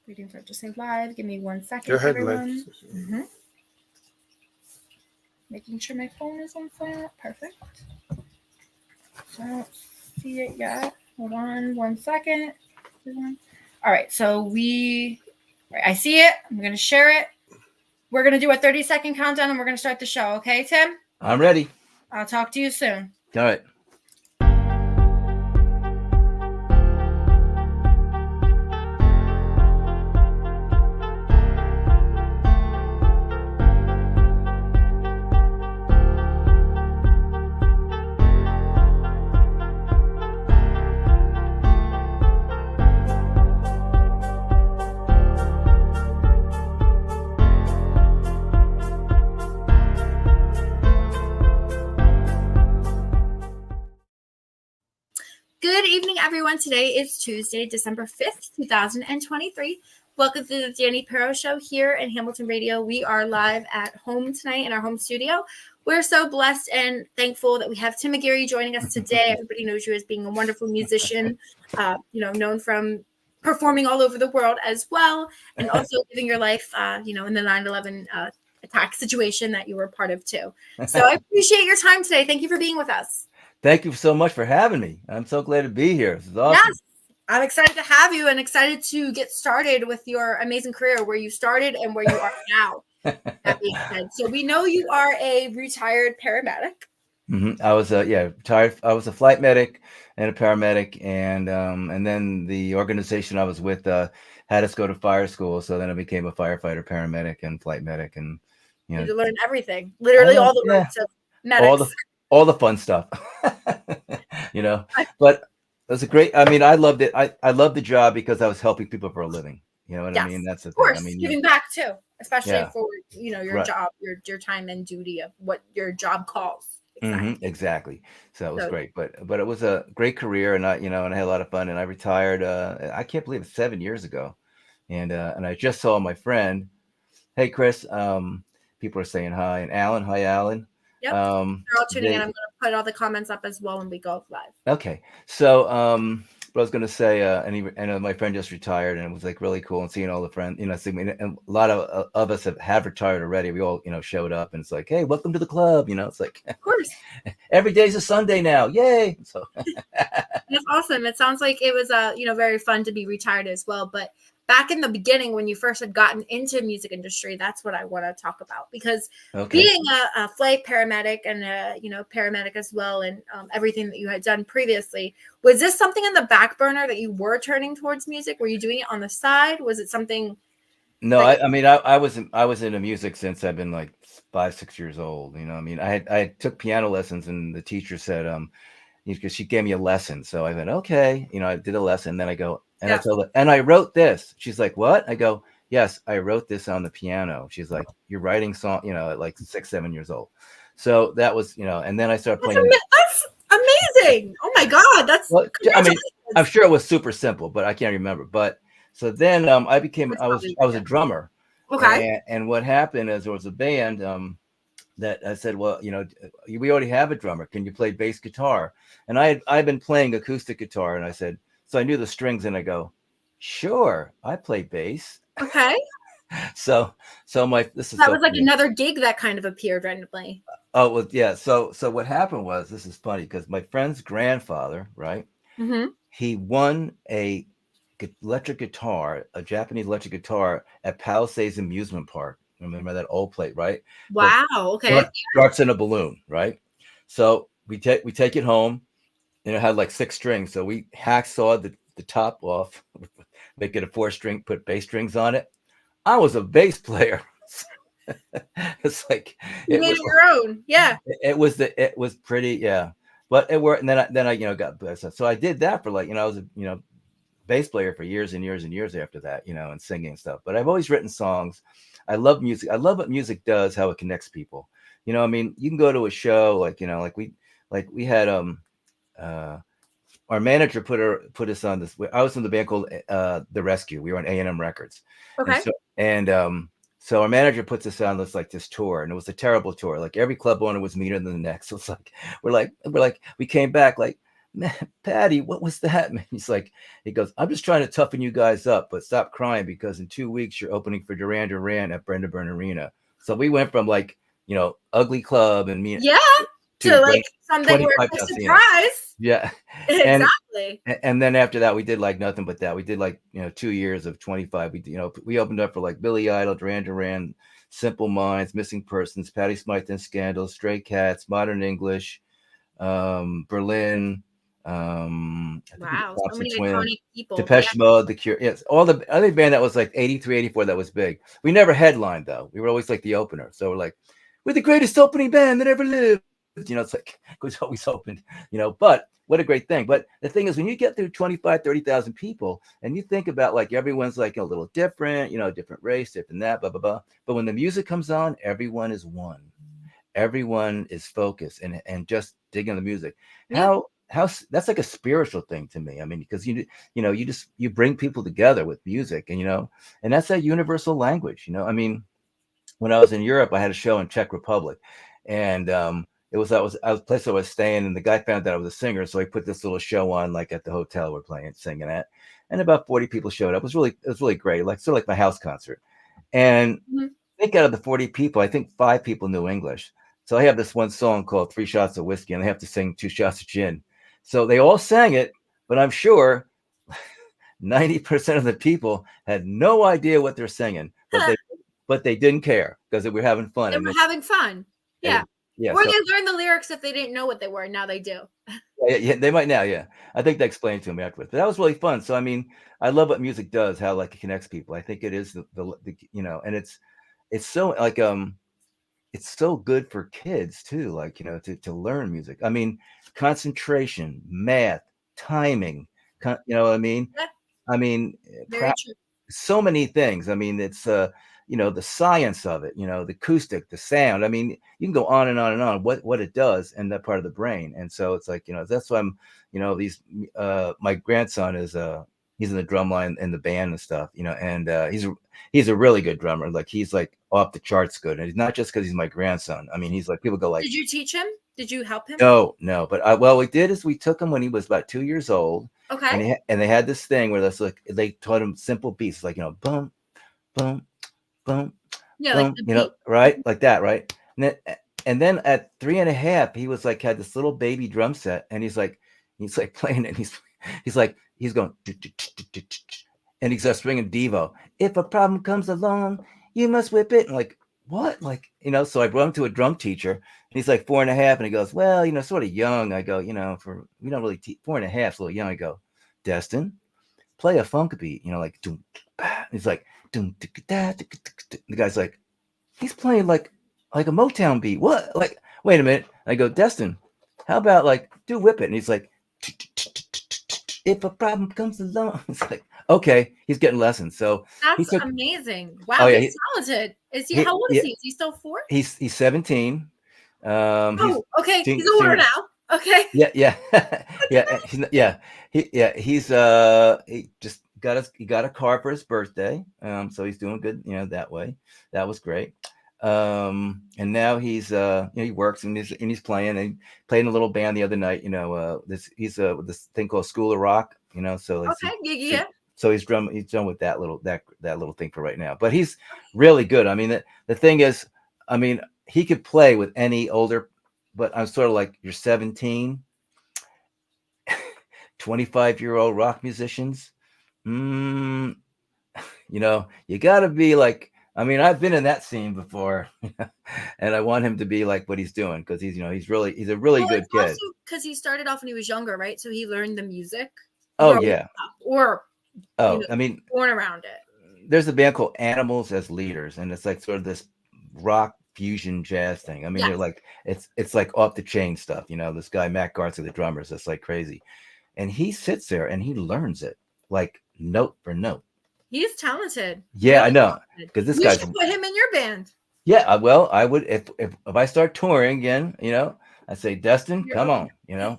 Waiting for it to say live. Give me 1 second, Go ahead, everyone. Liv. Making sure my phone is on silent. Perfect. So I don't see it yet. Hold on 1 second. All right, so I see it. I'm going to share it. We're going to do a 30-second countdown, and we're going to start the show. Okay, Tim? I'm ready. I'll talk to you soon. All right. Good evening, everyone. Today is Tuesday, December 5th, 2023. Welcome to the Dani Perro Show here in Hamilton Radio. We are live at home tonight in our home studio. We're so blessed and thankful that we have Tim Mcgeary joining us today. Everybody knows you as being a wonderful musician, known from performing all over the world as well, and also living your life, in the 9/11 attack situation that you were part of too. So I appreciate your time today. Thank you for being with us. Thank you so much for having me. I'm so glad to be here. This is awesome. Yes, I'm excited to have you and excited to get started with your amazing career, where you started and where you are now. That being said, so we know you are a retired paramedic. I was retired. I was a flight medic and a paramedic, and then the organization I was with had us go to fire school. So then I became a firefighter, paramedic, and flight medic, and you had to learn everything, literally all the words of medics. All the fun stuff, but it was a great, I loved it. I loved the job because I was helping people for a living. You know what I mean? That's the thing. Of course, giving back too, especially for, your job, your time and duty of what your job calls. Exactly. So it was great, but it was a great career, and I had a lot of fun, and I retired. I can't believe it's 7 years ago. And I just saw my friend. Hey, Chris, people are saying hi, and Alan. Hi, Alan. Yep. They're all tuning in. I'm going to put all the comments up as well when we go live. Okay. So, what I was going to say, and my friend just retired, and it was like really cool, and seeing all the friends, and a lot of us have retired already. We all, showed up, and it's like, hey, welcome to the club. It's like, of course, every day's a Sunday now. Yay. So that's awesome. It sounds like it was, very fun to be retired as well. But back in the beginning, when you first had gotten into the music industry, that's what I want to talk about, because being a flight paramedic and paramedic as well, and everything that you had done previously, was this something in the back burner that you were turning towards music? Were you doing it on the side? Was it something? No, I was into music since I've been like 5-6 years old. I took piano lessons, and the teacher said, because she gave me a lesson. So I went, okay, I did a lesson. Then I go, and I told her, and I wrote this. She's like, what? I go, yes, I wrote this on the piano. She's like, you're writing song, at like 6-7 years old. So that was, and then I started playing. That's amazing. Oh my God. I'm sure it was super simple, but I can't remember. But so then I was a drummer. Okay. And what happened is there was a band that I said, well, we already have a drummer. Can you play bass guitar? And I'd been playing acoustic guitar, and I said, so I knew the strings, and I go, sure, I play bass. Okay. So that was like another gig that kind of appeared randomly. Oh, well, yeah. So what happened was, this is funny, because my friend's grandfather, right? Mm-hmm. He won a electric guitar, a Japanese electric guitar at Palisades Amusement Park. Remember that old plate, right? Wow. Okay. Starts in a balloon, right? So we take it home, and it had like 6 strings. So we hacksawed the top off, make it a 4-string, put bass strings on it. I was a bass player. It's like you made it your own. Yeah. It was pretty, yeah. But it worked, and then I got blessed. So I did that for I was a bass player for years and years and years after that, and singing and stuff. But I've always written songs. I love music. I love what music does, how it connects people. You can go to a show we had our manager put us on this. I was in the band called The Rescue. We were on A&M Records. Okay. So our manager puts us on this tour, and it was a terrible tour. Like every club owner was meaner than the next. So it's like we're like we came back like, man, Patty, what was that? Man, he goes, I'm just trying to toughen you guys up, but stop crying because in 2 weeks you're opening for Duran Duran at Brenda Byrne Arena. So we went from like, ugly club and me Yeah. to To like something where it's a 25,000. surprise. Yeah. And Exactly. and then after that, we did like nothing but that. We did like 2 years of 25. We opened up for like Billy Idol, Duran Duran, Simple Minds, Missing Persons, Patti Smythe and Scandal, Stray Cats, Modern English, Berlin, I think the Wow. So Thompson many Twins, iconic people. Yeah. Depeche Mode, The Cure. Yes, all the other band that was like 83, 84 that was big. We never headlined though. We were always like the opener. So we're like, we're the greatest opening band that ever lived. It's like we always opened. But what a great thing. But the thing is, when you get through 25, 30,000 people, and you think about like everyone's like a little different, different race, different that, blah blah blah. But when the music comes on, everyone is one. Everyone is focused and just digging the music. Yeah. How that's like a spiritual thing to me. I mean, because you bring people together with music, and that's a universal language. I mean, when I was in Europe, I had a show in Czech Republic, and it was I was place I was staying, and the guy found out I was a singer, so he put this little show on like at the hotel we're playing, singing at, and about 40 people showed up. It was really great, like sort of like my house concert, and Mhm. I think out of the 40 people, I think 5 people knew English. So I have this one song called Three Shots of Whiskey, and they have to sing 2 shots of gin. So they all sang it, but I'm sure 90% of the people had no idea what they're singing, but they didn't care because they were having fun. They were having fun. Yeah. Yeah, Or so they learned the lyrics if they didn't know what they were. Now they do. yeah, they might now. Yeah, I think they explained to me afterwards. But that was really fun. So I mean, I love what music does, how like it connects people. I think it is and it's so like it's so good for kids too, like to learn music. I mean, concentration, math, timing, what I mean. Yeah. I mean, Very true. so many things. I mean, it's the science of it, the acoustic, the sound. I mean, you can go on and on and on what it does in that part of the brain. And so it's like, that's why I'm, these my grandson is he's in the drum line in the band and stuff, and he's a really good drummer. Like he's like off the charts good. And it's not just because he's my grandson. I mean, he's like people go like, Did you teach him? Did you help him? no, but what we did is we took him when he was about 2 years old. Okay. And they had this thing where that's like they taught him simple beats, like boom, boom, boom, Yeah, like boom, the beat. right, like that, right. And then at 3 and a half, he was like had this little baby drum set, and he's like playing it. And he's going, and he's swinging Devo. If a problem comes along, you must whip it. And like what, like So I brought him to a drum teacher, and he's like 4 and a half, and he goes, well, sort of young. I go, for we don't really 4 and a half, a little young. I go, Destin, play a funk beat, like he's like the guy's like, he's playing like a Motown beat. What? Like, wait a minute. I go, Destin, how about like do whip it? And he's like, if a problem comes along, it's like, okay, he's getting lessons. So That's amazing. Wow, oh yeah, he's talented. Is he? How old is he? Is he still 4? He's 17. Okay. He's older now. Okay. Yeah, yeah. He's he just got a car for his birthday. So he's doing good, that way. That was great. And now he's he works and he's playing, and played in a little band the other night. He's this thing called School of Rock. So Okay. Yeah. So he's done with that little thing for right now. But he's really good. I mean, the thing is, I mean, he could play with any older, but I'm sort of like, you're 17, 25-year-old rock musicians. You got to be like, I mean, I've been in that scene before, and I want him to be like what he's doing, because he's a really good kid. Also because he started off when he was younger, right? So he learned the music. Oh yeah. I mean, born around it. There's a band called Animals as Leaders, and it's like sort of this rock fusion jazz thing. I mean, they're like it's like off the chain stuff. This guy Matt Garza, the drummer, is just like crazy, and he sits there and he learns it like note for note. He's talented. Yeah, really, I know, because this guy should put him in your band. Yeah, well, I would if I start touring again. I say, Destin, come on.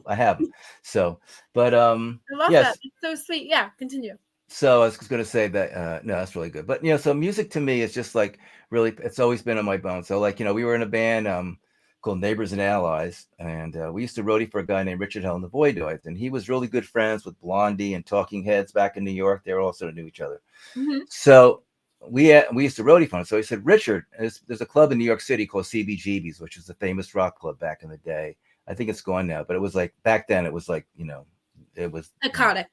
I have him. So, but I love that. It's so sweet. Yeah, continue. So I was going to say that no, that's really good. But so music to me is just like really, it's always been on my bones. So like we were in a band called Neighbors and Allies, and we used to roadie for a guy named Richard Helen the Voidoid, and he was really good friends with Blondie and Talking Heads back in New York. They were all sort of knew each other. Mm-hmm. So we used to roadie for him. So he said, Richard, there's a club in New York City called CBGB's, which was a famous rock club back in the day. I think it's gone now, but it was like back then. It was like it was Iconic.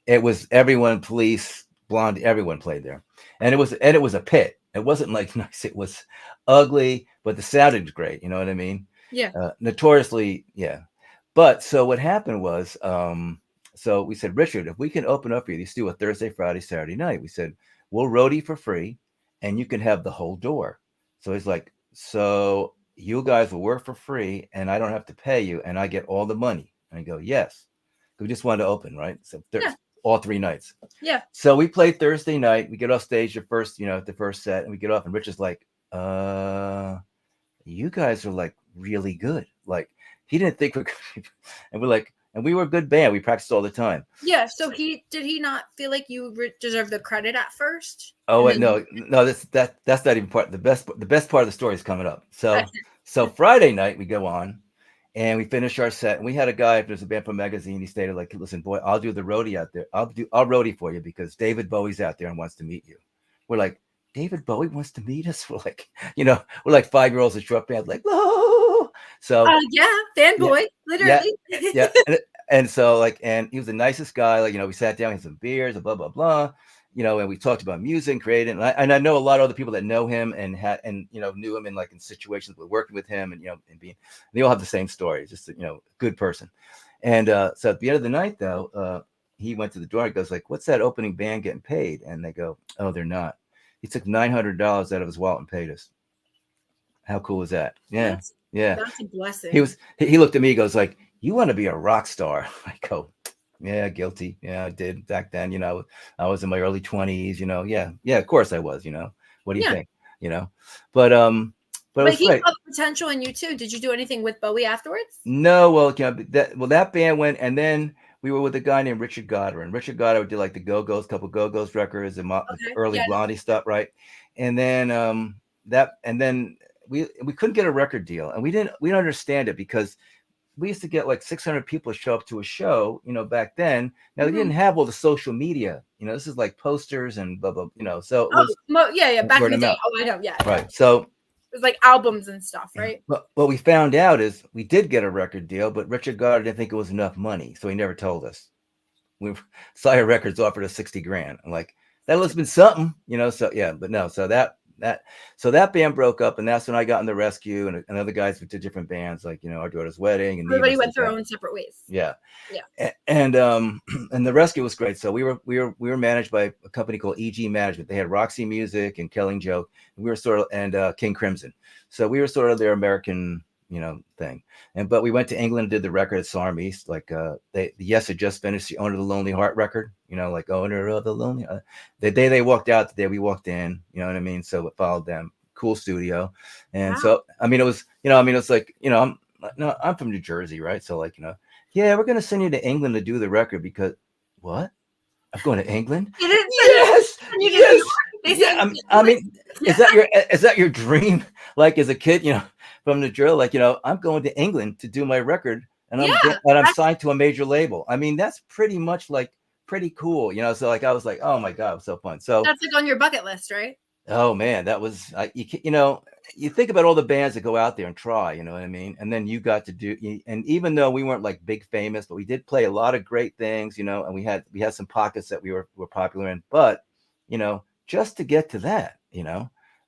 It was everyone, Police, Blondie, everyone played there, and it was a pit. It wasn't like nice. It was ugly, but the sounded great. You know what I mean? Yeah. Notoriously, yeah. But so what happened was, so we said, Richard, if we can open up for you, let's do a Thursday, Friday, Saturday night. We said, we'll roadie for free and you can have the whole door. So he's like, so you guys will work for free and I don't have to pay you and I get all the money. And I go, yes. We just wanted to open, right? So there's all 3 nights. Yeah. So we played Thursday night. We get off stage the first set, and we get off, and Rich is like, you guys are like really good. Like he didn't think we could, and we're like, and we were a good band. We practiced all the time. Yeah. So did he not feel like you deserved the credit at first? Oh wait, no, that's not even part. The best part of the story is coming up. So Friday night we go on, and we finish our set. And we had a guy. There's a band from Magazine. He stated like, listen, boy, I'll do the roadie out there. I'll roadie for you because David Bowie's out there and wants to meet you. We're like, David Bowie wants to meet us. We're like, we're like 5-year-olds in short band, like, whoa. So fanboy, literally. Yeah. And so and he was the nicest guy. Like, we sat down, had some beers, and blah blah blah. And we talked about music and creating. And I know a lot of other people that know him and knew him in situations with working with him and they all have the same story. Just good person. And so at the end of the night though, he went to the door and goes like, what's that opening band getting paid? And they go, oh, they're not. He took $900 out of his wallet and paid us. How cool is that? Yeah. That's a blessing. He looked at me, he goes like, you want to be a rock star? I go, yeah, guilty. Yeah, I did back then. I was in my early 20s, Yeah, of course I was, What do you think? But he saw the potential in you too. Did you do anything with Bowie afterwards? No, well, that band went, and then we were with a guy named Richard Goddard, and Richard Goddard did like the Go-Go's, couple Go-Go's records and early Blondie stuff, right? And then we couldn't get a record deal, and we don't understand it because we used to get like 600 people show up to a show, back then. Now we didn't have all the social media, this is like posters and blah blah, so it was back in the day. Oh, I know, yeah, right. So it was like albums and stuff, right? But what we found out is we did get a record deal, but Richard Goddard didn't think it was enough money, so he never told us. Sire Records offered us $60,000. I'm like, that must have been something, So yeah, but no. So that band broke up, and that's when I got in the Rescue, and other guys did different bands, like Our Daughter's Wedding, and everybody went their own separate ways. Yeah. And the Rescue was great. So we were managed by a company called EG Management. They had Roxy Music and Killing Joke, and we were sort of and King Crimson. So we were sort of their American thing. But we went to England and did the record at Sarm East. Like Yes had just finished the Owner of the Lonely Heart record, like Owner of the Lonely. The day they walked out, the day we walked in, you know what I mean? So it followed them. Cool studio. And so it was, it's like, I'm from New Jersey, right? So like, yeah, we're gonna send you to England to do the record because what? I'm going to England? Yes. Yeah. Is that your dream? Like as a kid, from the drill, like, I'm going to England to do my record and I'm signed to a major label. I mean, that's pretty much like pretty cool, So like, I was like, oh my God, it was so fun. So that's like on your bucket list, right? Oh man, that was, you think about all the bands that go out there and try, you know what I mean? And then you got to do, and even though we weren't like big famous, but we did play a lot of great things, and we had some pockets that we were popular in, but, just to get to that,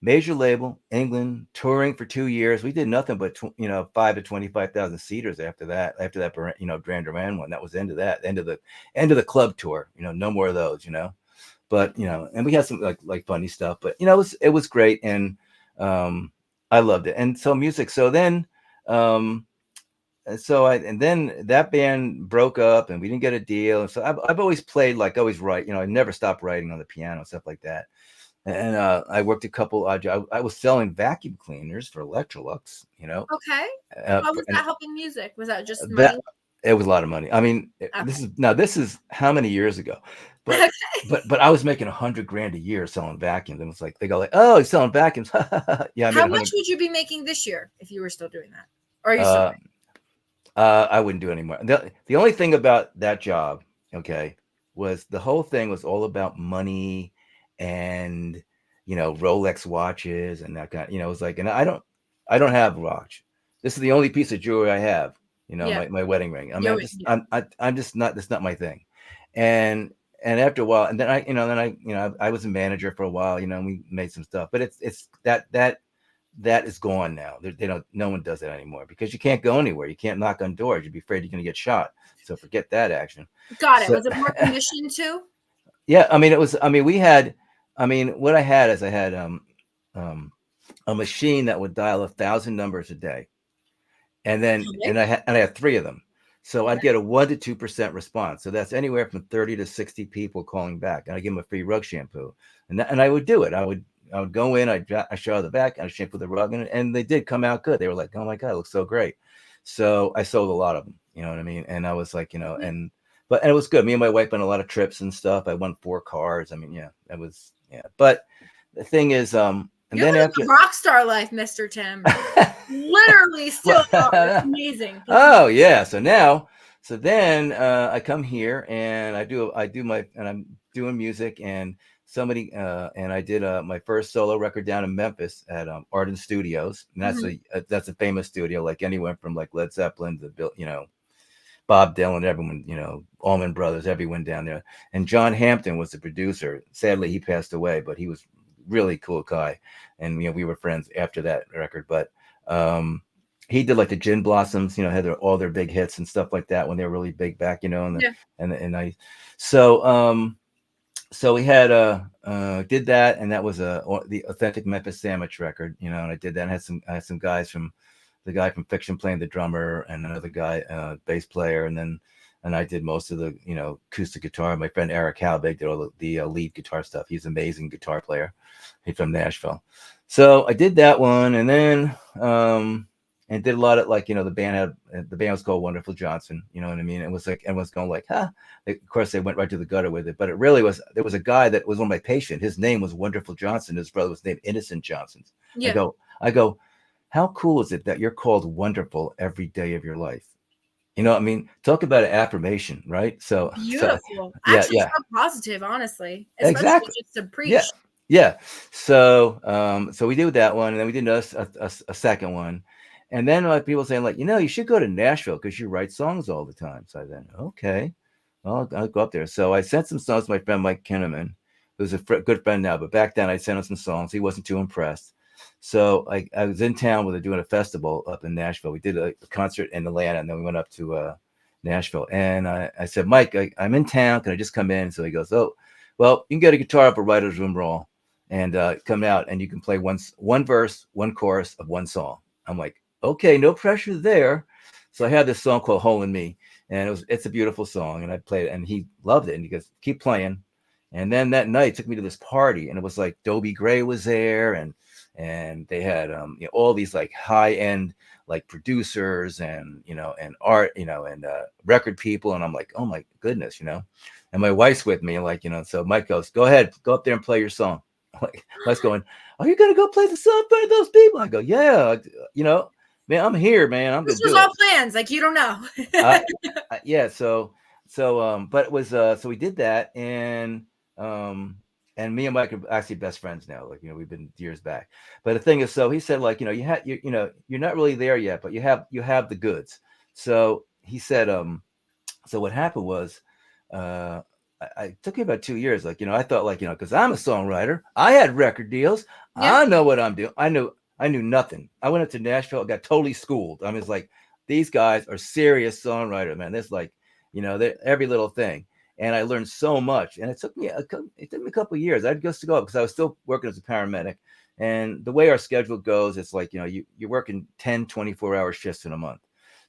major label, England, touring for 2 years. We did nothing but 5 to 25,000 seaters after that, Duran Duran one. That was end of the club tour. No more of those. But and we had some like funny stuff. But it was great, and I loved it. And so music. So then, then that band broke up, and we didn't get a deal. And so I've always played, like always write. I never stopped writing on the piano, stuff like that. And I worked a couple. I was selling vacuum cleaners for Electrolux. Okay. How was that helping music? Was that just money? It was a lot of money. I mean, this is how many years ago, but but I was making $100,000 a year selling vacuums, and it's like they go like, oh, he's selling vacuums. Yeah. How much would you be making this year if you were still doing that? Or are you still? Uh, I wouldn't do it anymore. The only thing about that job, okay, was the whole thing was all about money and Rolex watches and that kind. It was like, and I don't have a watch. This is the only piece of jewelry I have. Yeah. My wedding ring. I mean, You're, I'm just yeah. I'm just not. That's not my thing. And after a while, and then I was a manager for a while. And we made some stuff, but it's that is gone now. They don't. No one does that anymore because you can't go anywhere. You can't knock on doors. You'd be afraid you're going to get shot. So forget that action. Got it. So Was it more commission too? yeah, I mean it was. I mean we had. I mean what I had is I had um a machine that would dial 1,000 numbers a day, and then Okay. I had three of them. So I'd Okay. get a 1 to 2% response. So that's anywhere from 30 to 60 people calling back, and I give them a free rug shampoo, and I would do it. I would go in, I shower the back, I shampoo the rug, and they did come out good. They were like, "Oh my god, it looks so great." So I sold a lot of them. You know what I mean? And I was like, Yeah. and it was good. Me and my wife went on a lot of trips and stuff. I won 4 cars. I mean, yeah, that was yeah. But the thing is, and You're then living after, the rock star life, Mr. Tim. Literally still are. It's amazing. That's oh amazing. yeah. So then I come here and I'm doing music and somebody and I did my first solo record down in Memphis at Arden Studios, and Mhm. that's a famous studio, like anyone from like Led Zeppelin to Bill, Bob Dylan, everyone, Allman Brothers, everyone down there. And John Hampton was the producer. Sadly, he passed away, but he was really cool guy. And we were friends after that record. But um, he did like the Gin Blossoms, had all their big hits and stuff like that when they were really big back, Yeah. and I so so we had did that, and that was the authentic Memphis Sandwich record, and I did that. And I had some guys from the guy from Fiction playing the drummer, and another guy, bass player, and I did most of the acoustic guitar. My friend Eric Halbig did all the lead guitar stuff. He's an amazing guitar player. He's from Nashville. So I did that one, and then and did a lot of like the band was called Wonderful Johnson. You know what I mean? It was like everyone's going like, huh. Of course, they went right to the gutter with it, but it really was. There was a guy that was one of my patients. His name was Wonderful Johnson. His brother was named Innocent Johnson. I Yeah. go, I go, how cool is it that you're called wonderful every day of your life? You know what I mean? Talk about an affirmation, right? So Beautiful. yeah, Actually, yeah, so positive, honestly, especially exactly. just to Yeah, preach. yeah. So we did that one, and then we did a second one, and then like people saying like, you should go to Nashville because you write songs all the time. So I then okay, well I'll go up there. So I sent some songs to my friend Mike Kinnaman, who's a good friend now, but back then I sent him some songs. He wasn't too impressed. So I was in town with doing a festival up in Nashville. We did a concert in Atlanta, and then we went up to Nashville. And I said, Mike, I'm in town. Can I just come in? So he goes, oh, well, you can get a guitar up a writer's room roll and come out, and you can play one verse, one chorus of one song. I'm like, okay, no pressure there. So I had this song called "Hole in Me," and it's a beautiful song, and I played it, and he loved it, and he goes, keep playing. And then that night took me to this party, and it was like Dobie Gray was there, and they had all these like high end like producers and art and record people, and I'm like, oh my goodness, and my wife's with me, like so Mike goes, go ahead, go up there and play your song. Like Mike's going, are you gonna go play the song by those people? I go, yeah, man, I'm here, man, I'm This gonna was do all it. plans. Like, you don't know. I, yeah, but it was so we did that, um and me and Mike are actually best friends now. Like, we've been years back. But the thing is, so he said, like, you're not really there yet, but you have the goods. So he said, so what happened was, it took me about 2 years. Like, I thought, like, because I'm a songwriter, I had record deals. Yeah. I know what I'm doing. I knew nothing. I went up to Nashville, got totally schooled. I was like, these guys are serious songwriters, man. There's like, every little thing. And I learned so much. And it took me a couple of years. I'd just go up because I was still working as a paramedic. And the way our schedule goes, it's like, you're working 10, 24-hour shifts in a month.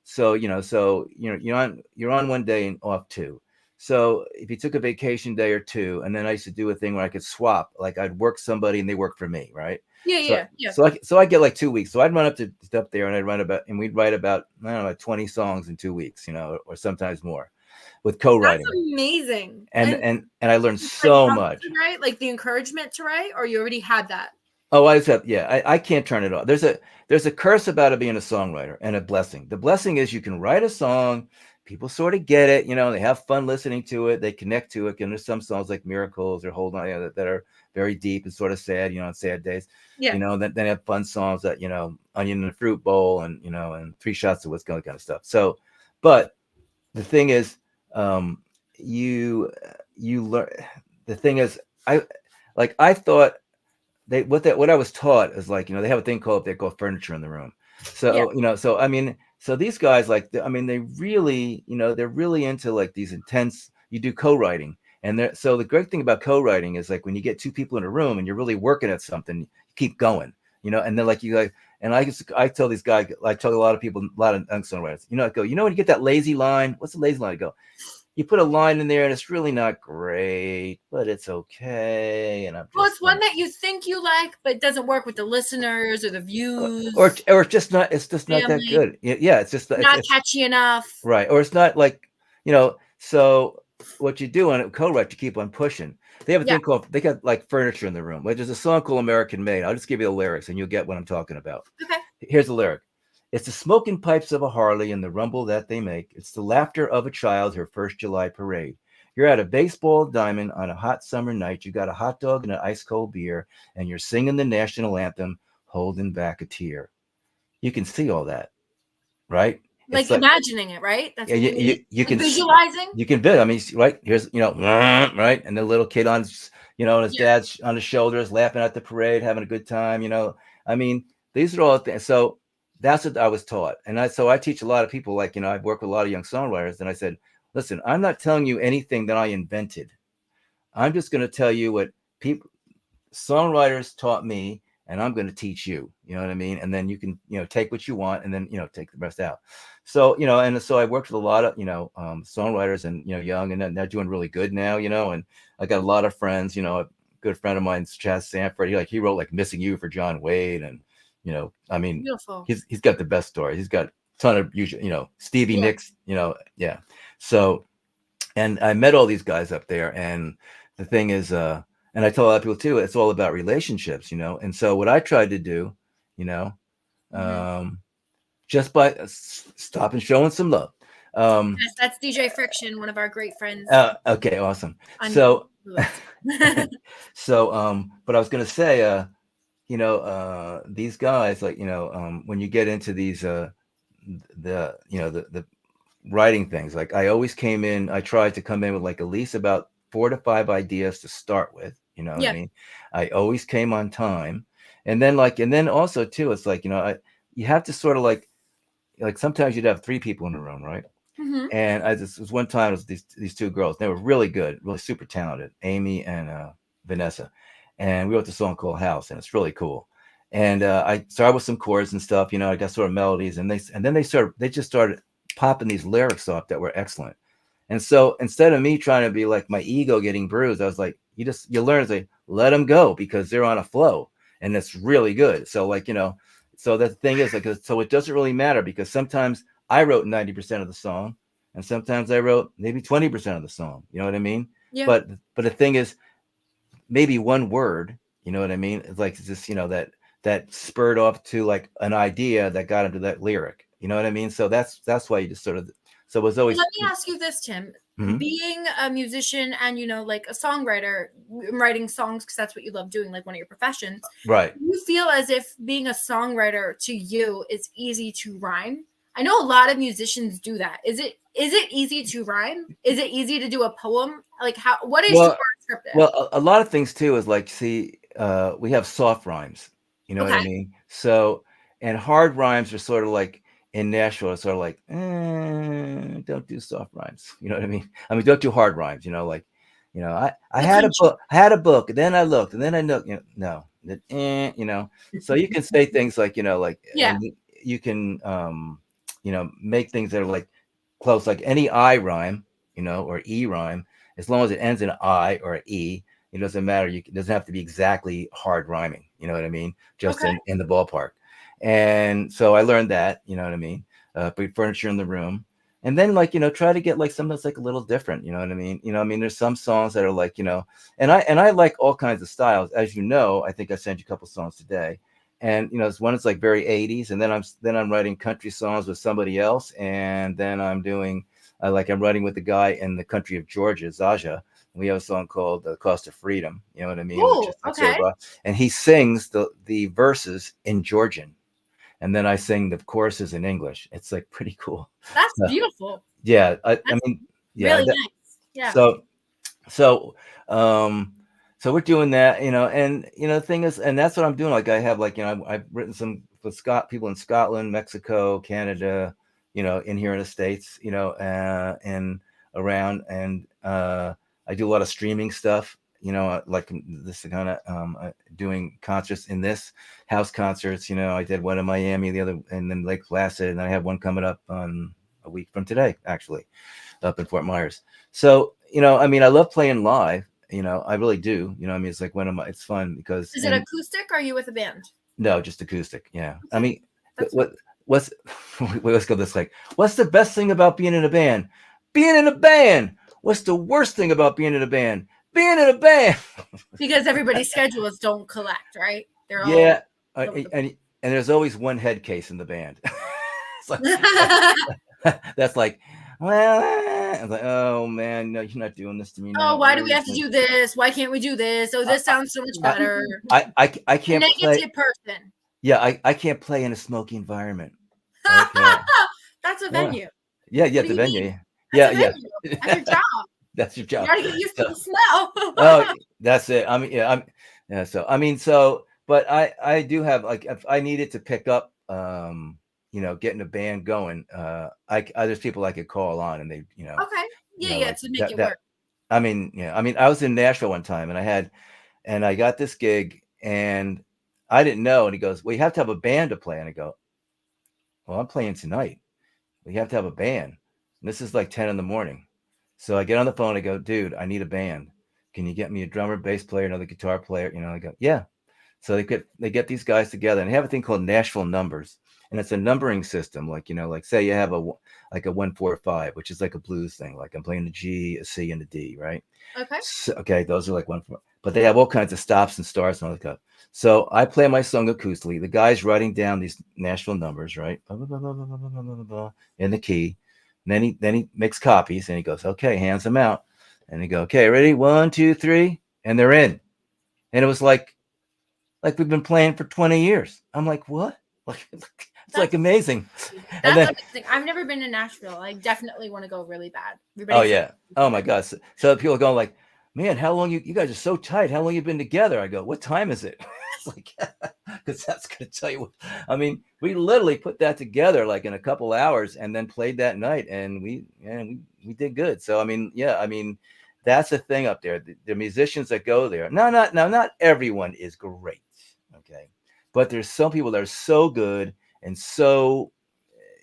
So, you're on one day and off two. So if you took a vacation day or two, and then I used to do a thing where I could swap, like I'd work somebody and they work for me, right? Yeah. So Yeah. Yeah. I get like 2 weeks. So I'd run up there, and we'd write about, I don't know, about 20 songs in 2 weeks, or sometimes more with That's co-writing. amazing. And And and and I learned like so how much. to write, like the encouragement to write, or you already had that? Oh, I said, yeah, I can't turn it off. There's a curse about it being a songwriter and a blessing. The blessing is you can write a song, people sort of get it, they have fun listening to it, they connect to it. And there's some songs like Miracles or Hold On, that are very deep and sort of sad, on sad days. Yeah. Then have fun songs that, Onion and a Fruit Bowl and and Three Shots of Whiskey, kind of stuff. So, but the thing is, you learn. The thing is, I thought what I was taught is like, they have a thing called furniture in the room. Yeah. So I mean, so these guys they really, they're really into like these intense. You do co-writing, and so the great thing about co-writing is like when you get two people in a room and you're really working at something, you keep going, and then and I tell these guys, I tell a lot of people, a lot of songwriters, I go, when you get that lazy line, what's the lazy line? I go, you put a line in there and it's really not great, but it's okay. And well, it's one that you think you like, but it doesn't work with the listeners or the views, or it's just not that good. Yeah, it's just not catchy enough, right? Or it's not like, so what you do on a co-write, you keep on pushing. They have a thing called, they got like Furniture in the Room, which is a song called American Made. I'll just give you the lyrics and you'll get what I'm talking about. Okay. Here's the lyric. It's the smoking pipes of a Harley and the rumble that they make. It's the laughter of a child, her first July parade. You're at a baseball diamond on a hot summer night. You got a hot dog and an ice cold beer, and you're singing the national anthem, holding back a tear. You can see all that, right? Like imagining it, right? That's you can visualizing. You can I mean, right here's right, and the little kid on his dad's on his shoulders, laughing at the parade, having a good time. I mean, these are all things. So that's what I was taught, and I teach a lot of people. Like I've worked with a lot of young songwriters, and I said, listen, I'm not telling you anything that I invented. I'm just going to tell you what songwriters taught me, and I'm going to teach you. You know what I mean? And then you can take what you want, and then take the rest out. So and so I worked with a lot of songwriters, and young, and they're doing really good now. And I got a lot of friends. A good friend of mine, Chaz Sanford. He wrote like "Missing You" for John Wade, and I mean, beautiful. He's got the best stories. He's got a ton of Stevie Nicks. Yeah. So, and I met all these guys up there, and the thing is, and I tell a lot of people too, it's all about relationships, and so what I tried to do, just by stopping showing some love. Yes, that's DJ Friction, one of our great friends. Okay, awesome. So, but I was going to say, these guys, like, when you get into these, the writing things, like I tried to come in with like at least about 4 to 5 ideas to start with, what I mean? I always came on time. And then also too, it's like, you have to sort of like sometimes you'd have 3 people in the room, right? Mm-hmm. And this was one time, it was these 2 girls. They were really good, really super talented, Amy and Vanessa. And we wrote the song called House, and it's really cool. And I started with some chords and stuff, I got sort of melodies, and then they just started popping these lyrics off that were excellent. And so instead of me trying to be like my ego getting bruised, I was like, you learn to say, let them go, because they're on a flow, and it's really good. So so the thing is, like, so it doesn't really matter, because sometimes I wrote 90% of the song, and sometimes I wrote maybe 20% of the song. You know what I mean? Yeah. But the thing is, maybe one word, you know what I mean? It's like this, that spurred off to like an idea that got into that lyric. You know what I mean? So that's why you just sort of. So it was always. Let me ask you this, Tim. Mm-hmm. Being a musician and like a songwriter, writing songs because that's what you love doing, like one of your professions, right? Do you feel as if being a songwriter to you is easy to rhyme? I know a lot of musicians do that. Is it easy to rhyme? Is it easy to do a poem? Like what is your script? Well, a lot of things too is like, see, we have soft rhymes. You know what I mean? So, and hard rhymes are sort of like in Nashville, it's sort of like, don't do soft rhymes. You know what I mean? I mean, don't do hard rhymes. I had a book, and then I looked, and then I know, no, So you can say things like, and you can, make things that are like close, like any I rhyme, or E rhyme, as long as it ends in an I or an E. It doesn't matter. It doesn't have to be exactly hard rhyming. You know what I mean? Just in the ballpark. And so I learned that, you know what I mean? Put Furniture in the Room. and then like, try to get like something that's like a little different. You know what I mean? There's some songs that are like, and I like all kinds of styles. As you know, I think I sent you a couple songs today. And this one is like very 80s, and then I'm writing country songs with somebody else, and then I'm writing with the guy in the country of Georgia, Zaja. We have a song called "The Cost of Freedom." You know what I mean? Which Ooh, is that sort okay. of rock. And he sings the verses in Georgian, and then I sing the choruses in English. It's like pretty cool. That's So, beautiful. yeah, I That's mean, yeah. really nice. Yeah. So so um so we're doing that, and the thing is, and that's what I'm doing. Like I have like, I've written some for people in Scotland, Mexico, Canada, in here in the States, and around, and I do a lot of streaming stuff, like this kind of doing concerts in this house concerts. I did one in Miami, the other, and then Lake Placid, and I have one coming up on a week from today, actually, up in Fort Myers. So, I love playing live, I really do. It's like it's fun because, Is it and acoustic or are you with a band? no, just acoustic. Yeah. Okay. That's What's, let's go this like, what's the best thing about being in a band? Being in a band. What's the worst thing about being in a band? Being in a band. because everybody's schedules don't collect, right? They're all Yeah. And there's always one head case in the band. It's like, that's like, well, I was like, oh man, no, you're not doing this to me now. Oh, why do we have to do this? Why can't we do this? Oh, this sounds so much better. I can't play. Negative person. Yeah, I can't play in a smoky environment. Okay. That's a Yeah. venue. Yeah, the venue. Yeah. That's your job. That's your job. You gotta get used to the smell. Oh, that's it. But I do have, like, if I needed to pick up, getting a band going, there's people I could call on, and they, Okay. Yeah, like to make it work. I was in Nashville one time, and I got this gig, and I didn't know, and he goes, well, you have to have a band to play, and I go, well, I'm playing tonight. We have to have a band. And this is like 10 in the morning. So I get on the phone. I go, dude, I need a band. Can you get me a drummer, bass player, another guitar player? I go, yeah. So they get these guys together, and they have a thing called Nashville numbers, and it's a numbering system. Like, like say you have a 1-4-5, which is like a blues thing. Like I'm playing the G, a C, and a D, right? Okay. So, okay, those are like 1-4, but they have all kinds of stops and starts and all that stuff. So I play my song acoustically. The guy's writing down these Nashville numbers, right, in the key. And then he makes copies, and he goes, okay, hands them out, and he go, okay, ready, 1, 2, 3, and they're in. And it was like we've been playing for 20 years. I'm like, what? Like, it's like amazing. That's amazing. I've never been to Nashville. I definitely want to go really bad. Oh yeah. Oh my God. So people are going like, man, how long you guys are so tight. How long you been together? I go, what time is it? It's like, because that's going to tell you what. We literally put that together like in a couple hours, and then played that night, and we did good. So that's the thing up there. The musicians that go there. Not everyone is great. Okay. But there's some people that are so good and so,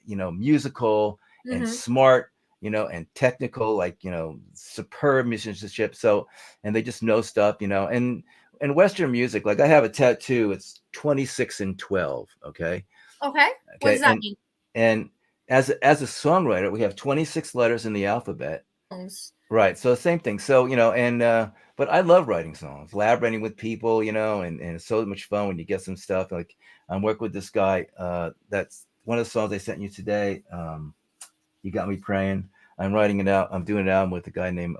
musical and smart, and technical, like, superb musicianship. So, and they just know stuff, and Western music, like I have a tattoo, it's 26 and 12. Okay. Okay. What does that mean? And as a songwriter, we have 26 letters in the alphabet. Right. So same thing. So, but I love writing songs, collaborating with people, and it's so much fun when you get some stuff. Like I'm working with this guy. That's one of the songs I sent you today. You Got Me Praying. I'm writing it out. I'm doing an album with a guy named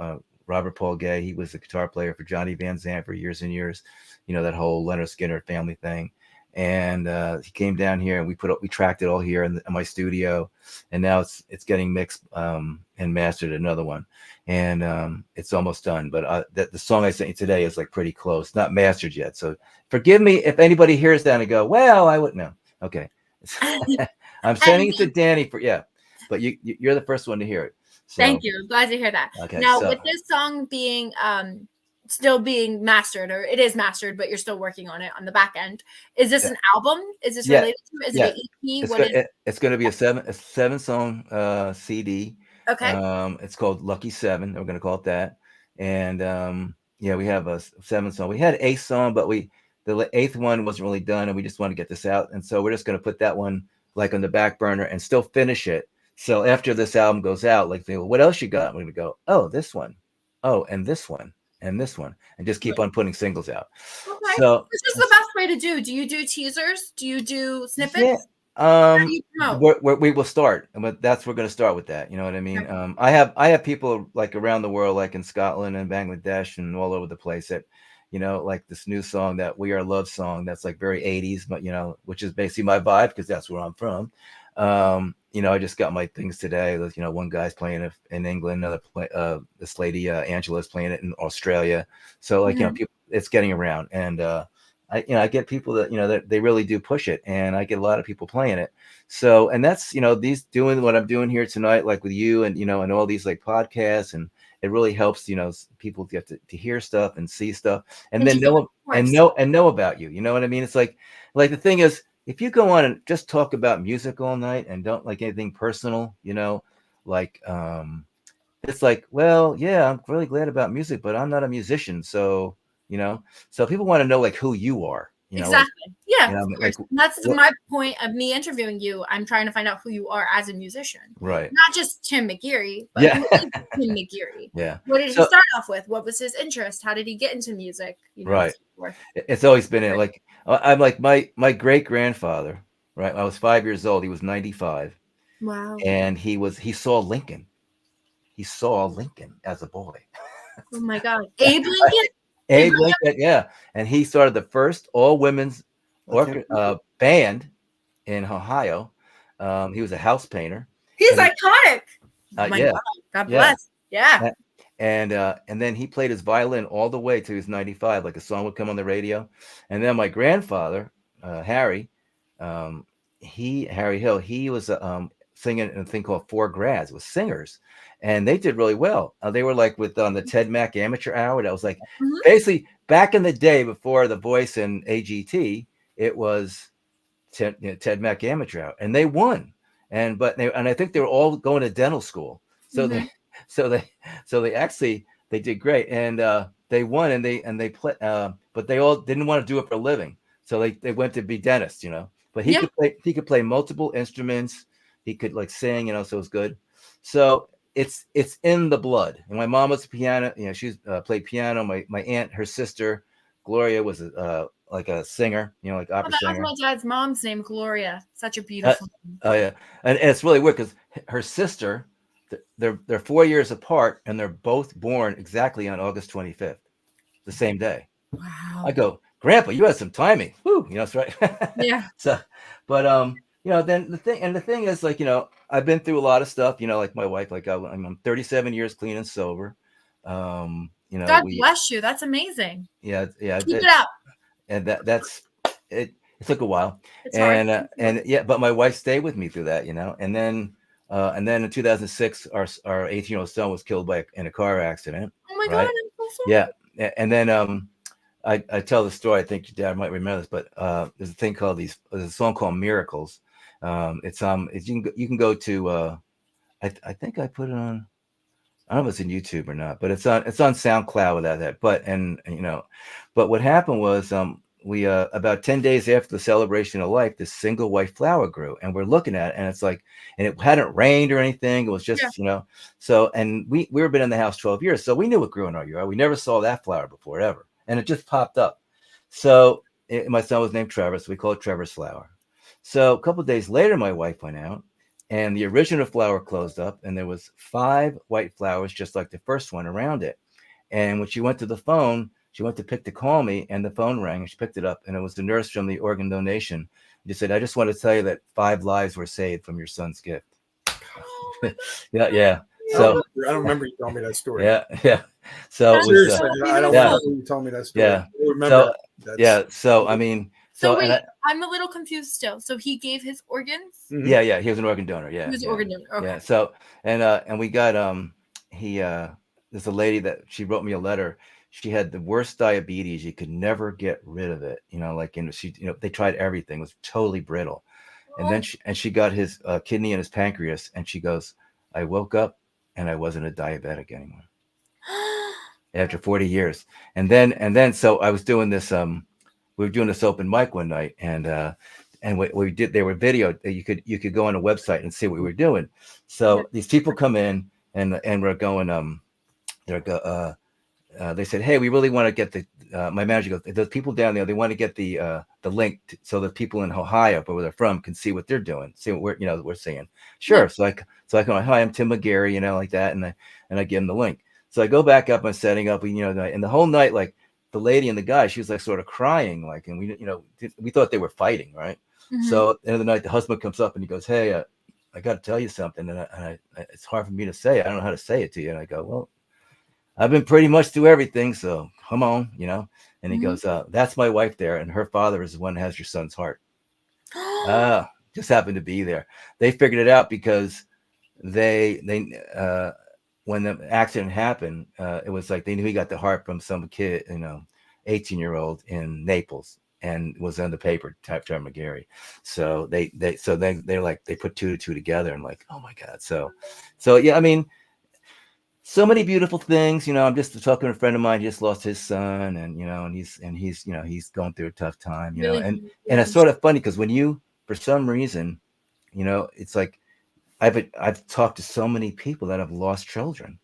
Robert Paul Gay. He was the guitar player for Johnny Van Zant for years and years. That whole Leonard Skinner family thing. And he came down here, and we tracked it all here in my studio, and now it's getting mixed and mastered, another one, and it's almost done. But the song I sent you today is like pretty close, not mastered yet. So forgive me if anybody hears that and go, well, I wouldn't know. Okay. I'm sending it to Dani but you're the first one to hear it. So, thank you. Glad to hear that. Okay, now, with this song being still being mastered, or it is mastered, but you're still working on it on the back end. Is this an album? Is this related to? Is it an EP? It's going to be a seven song CD. Okay. It's called Lucky Seven. We're going to call it that. And we have a 7 song. We had an 8th song, but the 8th one wasn't really done, and we just want to get this out. And so we're just going to put that one like on the back burner and still finish it. So after this album goes out, like they go, what else you got? I'm gonna go, oh, this one, oh, and this one, and this one, and just keep on putting singles out. Okay. So This is the best way to do. Do you do teasers? Do you do yeah, snippets? How do you promote? we will start, but that's we're going to start with that. You know what I mean? Okay. I have people like around the world, like in Scotland and Bangladesh and all over the place that, you know, like this new song that "We Are Love" song that's like very 80s, but you know, which is basically my vibe because that's where I'm from. You know, I just got my things today. You know, one guy's playing it in England, this lady Angela's playing it in Australia. So like, you know, people, it's getting around, and I get people that, you know, that they really do push it, and I get a lot of people playing it. So, and that's, you know, these doing what I'm doing here tonight, like with you and, you know, and all these like podcasts, and it really helps, you know, people get to hear stuff and see stuff and then know about you. You know what I mean? It's like the thing is, if you go on and just talk about music all night and don't like anything personal, you know, like, it's like, well, yeah, I'm really glad about music, but I'm not a musician. So, you know, so people want to know like who you are, you know, Exactly. like, Yeah, you know, of like, course. That's my point of me interviewing you. I'm trying to find out who you are as a musician. right. Not just Tim McGeary, but Yeah. who is Tim McGeary? Yeah. What did he start off with? What was his interest? How did he get into music? You know, Right. so forth. It's always been it. Like, I'm like my great grandfather, right? I was 5 years old. He was 95. Wow. And he saw Lincoln. He saw Lincoln as a boy. Oh my God. Abe Lincoln? Abe Lincoln, yeah. And he started the first all women's band in Ohio. He was a house painter. He's And iconic. Oh my yeah, God. God yeah. bless. Yeah. And then he played his violin all the way till he was 95. Like a song would come on the radio. And then my grandfather, Harry, Harry Hill, he was singing in a thing called Four Grads. It was singers, and they did really well. They were like with on the Ted Mack Amateur Hour. That was like basically back in the day before The Voice and AGT. It was Ted Mack Amateur Hour, and they won. And I think they were all going to dental school. So they actually they did great, and they won, and they play, but they all didn't want to do it for a living. So they went to be dentists, you know. But he could play multiple instruments. He could like sing, you know, so it was good. So it's in the blood. And my mom was a piano, you know, she's played piano. My aunt, her sister, Gloria, was like a singer, you know, like opera singer. That was my dad's mom's name, Gloria. Such a beautiful name. Oh yeah, and it's really weird because her sister, they're 4 years apart, and they're both born exactly on August 25th, the same day. Wow. I go, Grandpa, you had some timing. Whew, you know, that's right. Yeah. So, but you know, then the thing is, like, you know, I've been through a lot of stuff. You know, like my wife, like I'm 37 years clean and sober. You know, God bless you. That's amazing. Yeah. Keep it up. And that's it. It took a while, it's hard. And yeah, but my wife stayed with me through that, you know. And then in 2006, our 18-year-old son was killed in a car accident. Oh my God, I'm so sorry. Yeah, and then I tell the story. I think your dad might remember this, but there's a thing called there's a song called Miracles. It's you can go to I think I put it on. I don't know if it's on YouTube or not, but it's on SoundCloud without that. But you know, but what happened was we about 10 days after the celebration of life, this single white flower grew, and we're looking at it, and it's like, and it hadn't rained or anything. It was just you know, so, and we've been in the house 12 years, so we knew it grew in our yard. We never saw that flower before ever, and it just popped up. So my son was named Trevor, so we call it Trevor's flower. So a couple of days later, my wife went out, and the original flower closed up, and there was 5 white flowers just like the first one around it. And when she went to the phone, she went to call me, and the phone rang, and she picked it up, and it was the nurse from the organ donation. She said, "I just want to tell you that 5 lives were saved from your son's gift." Yeah. So I don't remember you telling me that story. Yeah. So seriously, I don't remember you telling me that story. Yeah. I remember. So I mean. So wait, I'm a little confused still. So he gave his organs? Mm-hmm. Yeah, he was an organ donor. Yeah, he was an organ donor. Okay. Yeah. So and we got there's a lady that she wrote me a letter. She had the worst diabetes. You could never get rid of it. You know, like they tried everything. It was totally brittle. And then she got his kidney and his pancreas, and she goes, "I woke up and I wasn't a diabetic anymore." After 40 years. And then so I was doing this we were doing this open mic one night, and and what we did, they were video. You could go on a website and see what we were doing. So these people come in and we're going. They said, "Hey, we really want to get the." My manager goes, "Those people down there, they want to get the link so that people in Ohio, where they're from, can see what they're doing, see what we're seeing." Sure. Yeah. So I go, "Hi, I'm Tim Mcgeary," like that, and I give them the link. So I go back up and setting up, and the whole night, like the lady and the guy, she was like sort of crying, like, and we thought they were fighting, right? Mm-hmm. So at the end of the night, the husband comes up and he goes, "Hey, I got to tell you something, and I it's hard for me to say. I don't know how to say it to you." And I go, "Well, I've been pretty much through everything, so come on, And he goes, "That's my wife there, and her father is the one that has your son's heart." Just happened to be there. They figured it out because they when the accident happened, it was like they knew he got the heart from some kid, 18-year-old in Naples, and was on the paper type Tom Mcgeary. So they put 2 to 2 together, and like, oh my God. So yeah, I mean, so many beautiful things. I'm just talking to a friend of mine, just lost his son, and he's going through a tough time, really? and it's sort of funny because when you, for some reason, it's like I've talked to so many people that have lost children.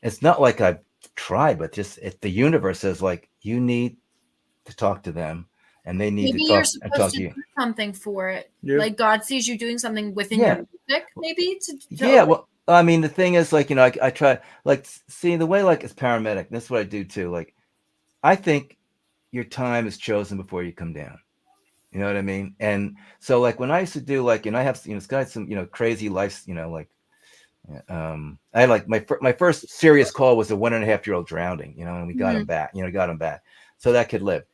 It's not like I've tried, but just the universe says, like, you need to talk to them, and they need maybe to you're talk supposed to to you. do something for it. Yeah. Like God sees you doing something within your music, maybe. Well, I mean, the thing is, like, I try, like, see the way, like, as paramedic, that's what I do too. Like, I think your time is chosen before you come down. You know what I mean? And so, like, when I used to do, like, I have, it's got some, crazy life, like, I had, like, my first serious call was a 1.5-year-old drowning, and we got him back, got him back. So that kid lived.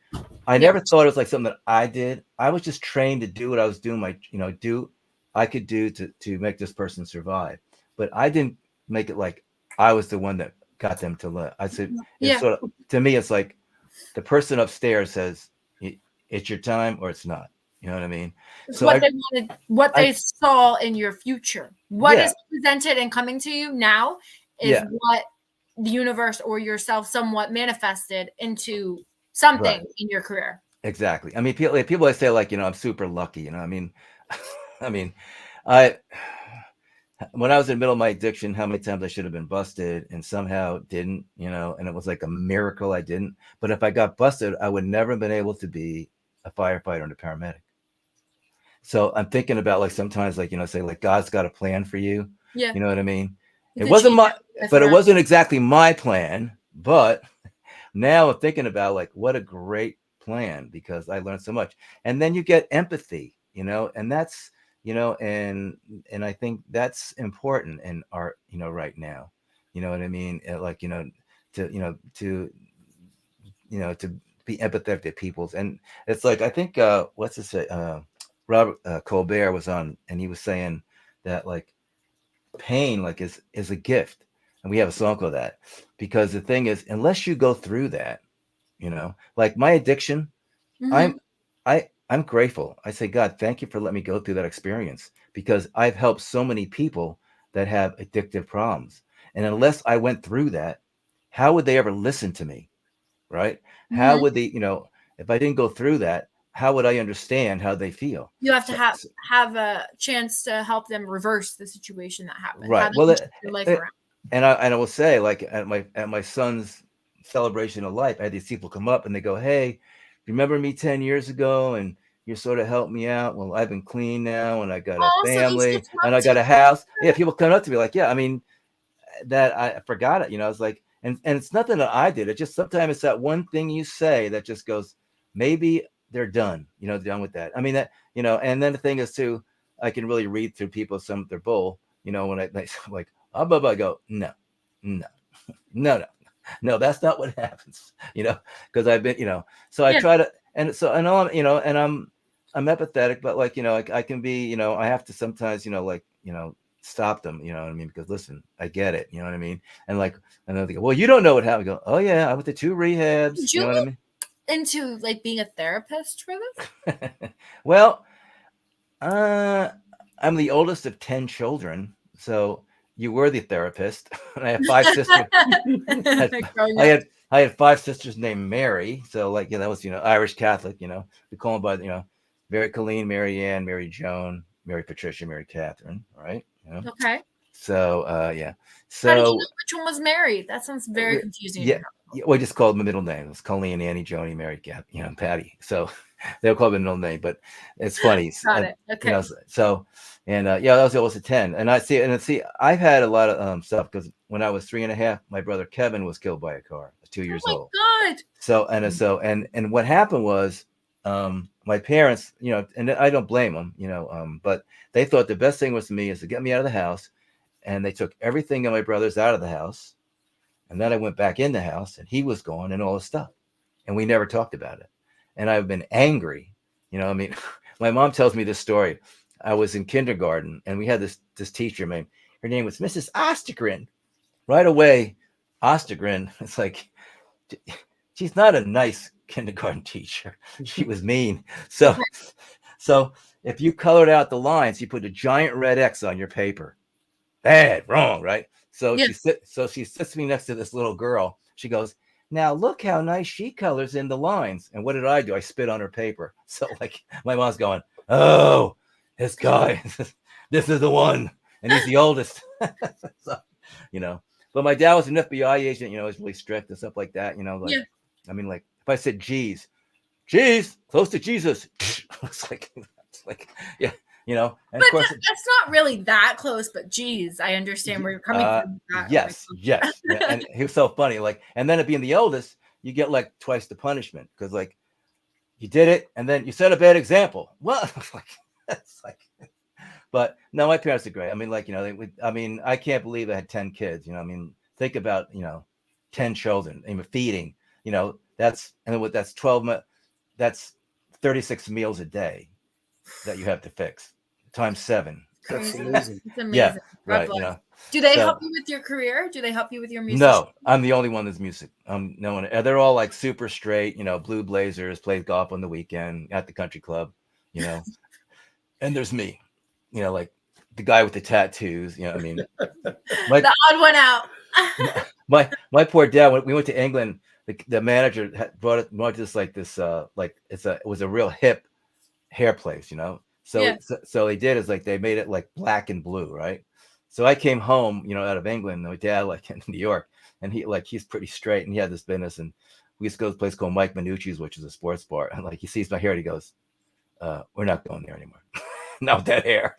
I never thought it was like something that I did. I was just trained to do what I was doing, I could do to make this person survive. But I didn't make it like I was the one that got them to live. I said, it's sort of, to me, it's like the person upstairs says, it's your time or it's not. You know what I mean? So what they wanted, what they saw in your future, what is presented and coming to you now is what the universe or yourself somewhat manifested into something in your career. Exactly. I mean, people I say, like, I'm super lucky. I mean, when I was in the middle of my addiction, how many times I should have been busted and somehow didn't, and it was like a miracle I didn't. But if I got busted, I would never have been able to be a firefighter and a paramedic. So I'm thinking about, like, sometimes, like, say, like, God's got a plan for you. Yeah. You know what I mean? It wasn't it wasn't exactly my plan, but now I'm thinking about, like, what a great plan, because I learned so much. And then you get empathy, and that's, and I think that's important in art, right now. You know what I mean? Like, to be empathetic to people's, and it's like, I think, what's to say, Robert Colbert was on, and he was saying that, like, pain, like, is a gift, and we have a song called that, because the thing is, unless you go through that, like my addiction, I'm grateful. I say, God, thank you for letting me go through that experience, because I've helped so many people that have addictive problems, and unless I went through that, how would they ever listen to me, right? How would they, if I didn't go through that, how would I understand how they feel? You have to have a chance to help them reverse the situation that happened. Right. Well, and I will say, like, at my son's celebration of life, I had these people come up and they go, "Hey, remember me 10 years ago? And you sort of helped me out. Well, I've been clean now, and I got a family, and I got a house." Yeah, people come up to me like, "Yeah, I mean, that I forgot it." I was like, and it's nothing that I did. It just, sometimes it's that one thing you say that just goes, maybe they're done, done with that. I mean, that, and then the thing is too, I can really read through people, some of their bull, when I like, I go, no, that's not what happens, because I've been, so I try to, and so I know and I'm empathetic, but, like, I can be, I have to sometimes, like, stop them, you know what I mean? Because, listen, I get it, you know what I mean? And, like, and then they go, "Well, you don't know what happened." I go, "Oh yeah, I went to 2 rehabs." You know what I mean? Into, like, being a therapist for this? Well, I'm the oldest of 10 children, so you were the therapist. And I have 5 sisters. I had 5 sisters named Mary, so, like, that was, Irish Catholic, we call them by, Mary Colleen, Mary Ann, Mary Joan, Mary Patricia, Mary Catherine. Right. You know? Okay. So yeah. How did you So know which one was married? That sounds very confusing. yeah. We just called them the middle name. It's Colleen, Annie, Joni, Mary, Cat, and Patty. So they'll call it the middle name, but it's funny. Got it. Okay. You know, so and yeah, that was always a 10. And I see, I've had a lot of stuff because when I was 3.5, my brother Kevin was killed by a car, 2 years old. Oh my God. So and what happened was, my parents, you know, and I don't blame them, you know, but they thought the best thing was for me is to get me out of the house, and they took everything of my brother's out of the house. And then I went back in the house and he was gone and all this stuff. And we never talked about it. And I've been angry. You know, I mean, my mom tells me this story. I was in kindergarten and we had this teacher, her name was Mrs. Ostergren. Right away, Ostergren, it's like, she's not a nice kindergarten teacher. She was mean. So if you colored out the lines, you put a giant red X on your paper. Bad, wrong, right? So she sits me next to this little girl. She goes, now look how nice she colors in the lines. And what did I do? I spit on her paper. So like my mom's going, oh, this guy, this is the one. And he's the oldest. So, you know, but my dad was an FBI agent, you know, he's really strict and stuff like that. You know, like, I mean, like if I said, geez, close to Jesus. it's like, yeah. You know, and but of course, that's not really that close, but geez, I understand where you're coming from. Yes. Yeah, and he was so funny. Like, and then it being the oldest, you get like twice the punishment because like you did it and then you set a bad example. Well, it's like, but no, my parents are great. I mean, like, you know, I can't believe I had 10 kids. You know, I mean, think about, you know, 10 children, I mean, feeding, you know, that's 12, that's 36 meals a day that you have to fix. Times 7. That's amazing. It's amazing. Yeah, right. You know, do they help you with your career? Do they help you with your music? No, I'm the only one that's music. No one. They're all like super straight. You know, blue blazers, plays golf on the weekend at the country club. You know, and there's me. You know, like the guy with the tattoos. You know, I mean, the odd one out. my poor dad. When we went to England, the manager brought this it was a real hip hair place. You know. So they did is like they made it like black and blue, right? So I came home, you know, out of England, and my dad like in New York, and he's pretty straight, and he had this business, and we used to go to this place called Mike Minucci's, which is a sports bar, and like he sees my hair, and he goes, "We're not going there anymore, not with that hair."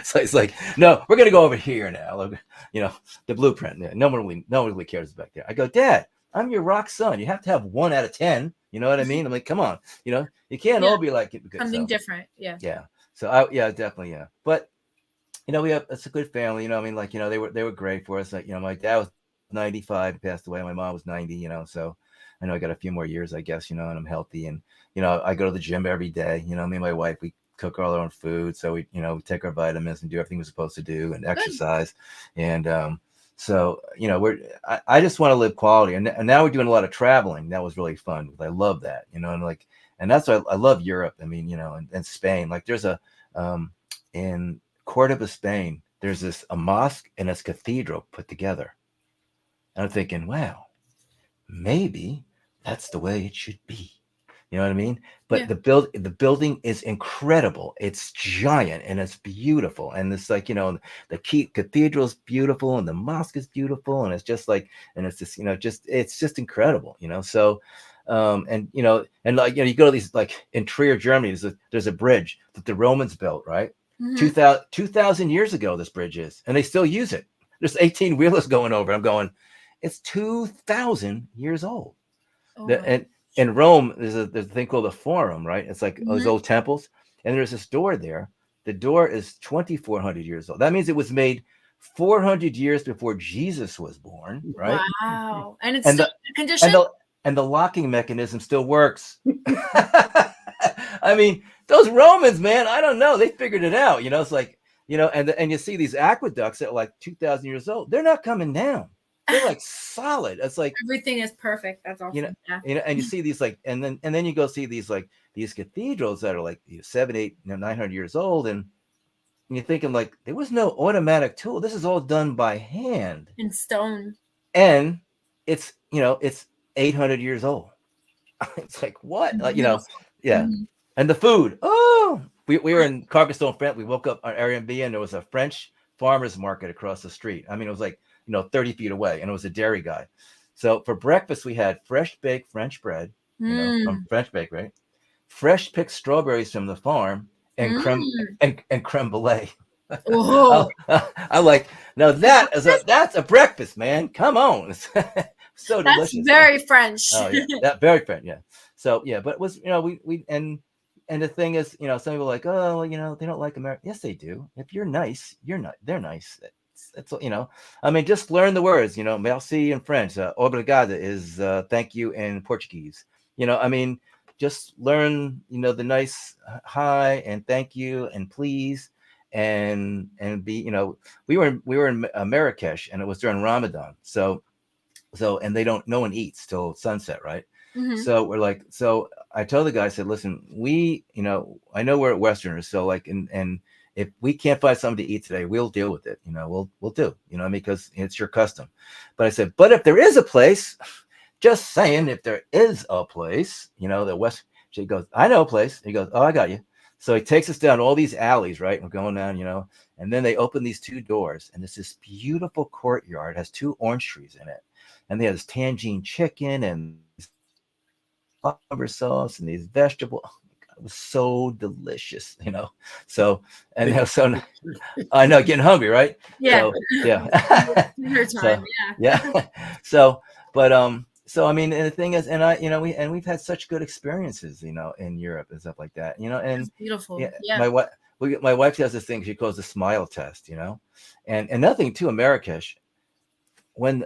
So he's like, "No, we're gonna go over here now." Like, you know, the blueprint. Yeah, no one really cares back there. I go, "Dad, I'm your rock son. You have to have 1 out of 10. You know what I mean?" I'm like, "Come on, you know, you can't all be like something different." Yeah. So definitely. Yeah. But, you know, it's a good family, you know, I mean, like, you know, they were great for us. Like, you know, my dad was 95, passed away. My mom was 90, you know, so I know I got a few more years, I guess, you know, and I'm healthy. And, you know, I go to the gym every day, you know, me and my wife, we cook all our own food. So we, you know, we take our vitamins and do everything we're supposed to do and exercise. And, so, you know, I just want to live quality. And now we're doing a lot of traveling. That was really fun. I love that, you know, and that's why I love Europe. I mean, you know, and Spain, like there's in Cordoba, Spain, there's a mosque and this cathedral put together. And I'm thinking, wow, maybe that's the way it should be. You know what I mean? But the building is incredible. It's giant and it's beautiful. And it's like, you know, the cathedral is beautiful and the mosque is beautiful. And it's just like, and it's just, you know, it's just incredible, you know? So, and, you know, and like, you know, you go to these, like in Trier, Germany, there's a bridge that the Romans built, right? Mm-hmm. 2,000 years ago, this bridge is, and they still use it. There's 18 wheelers going over. I'm going, it's 2,000 years old. Oh, and in Rome, there's a thing called a forum, right? It's like those old temples. And there's this door there. The door is 2,400 years old. That means it was made 400 years before Jesus was born, right? Wow. And it's still in condition? And the locking mechanism still works. I mean, those Romans, man, I don't know. They figured it out. You know, it's like, you know, and you see these aqueducts that are like 2,000 years old. They're not coming down. They're like solid. It's like everything is perfect. That's awesome. You know, and you see these like, and then you go see these like these cathedrals that are like 700, 800, 900 years old, and you're thinking like there was no automatic tool. This is all done by hand in stone, and it's, you know, it's 800 years old. It's like what, like, you know, yeah. Mm-hmm. And the food. Oh, we were in Carcassonne, France. We woke up on Airbnb and there was a French farmer's market across the street. I mean, it was like, 30 feet away, and it was a dairy guy. So for breakfast, we had fresh baked French bread, from French Bake, right? Fresh picked strawberries from the farm and creme brulee. I like, now that's a breakfast, man. Come on. So delicious. That's very French. Oh yeah, that very French. Yeah. So yeah, but it was, we and the thing is, some people are like, oh, they don't like America. Yes, they do. If you're nice, they're nice. It's I mean, just learn the words. Merci in French. Obrigado is thank you in Portuguese. I mean, just learn, the nice hi and thank you and please, and be, we were in Marrakesh, and it was during Ramadan. So and no one eats till sunset, right? So we're like, so I told the guy, I said, listen, I know we're Westerners, so like, and if we can't find something to eat today, we'll deal with it. We'll do, because it's your custom. But I said, but if there is a place, just saying, if there is a place, she goes, I know a place. He goes, oh, I got you. So he takes us down all these alleys, right? We're going down, and then they open these two doors, and there's this beautiful courtyard, has 2 orange trees in it. And they have this tangine chicken and flour sauce and these vegetables. Oh my God, it was so delicious, So, and so I know, getting hungry, right? Yeah. So, yeah. Dinner time, yeah. So, but so I mean, and the thing is, and we've had such good experiences, in Europe and stuff like that, and it's beautiful. Yeah. My wife does this thing she calls the smile test, and nothing to Marrakesh. When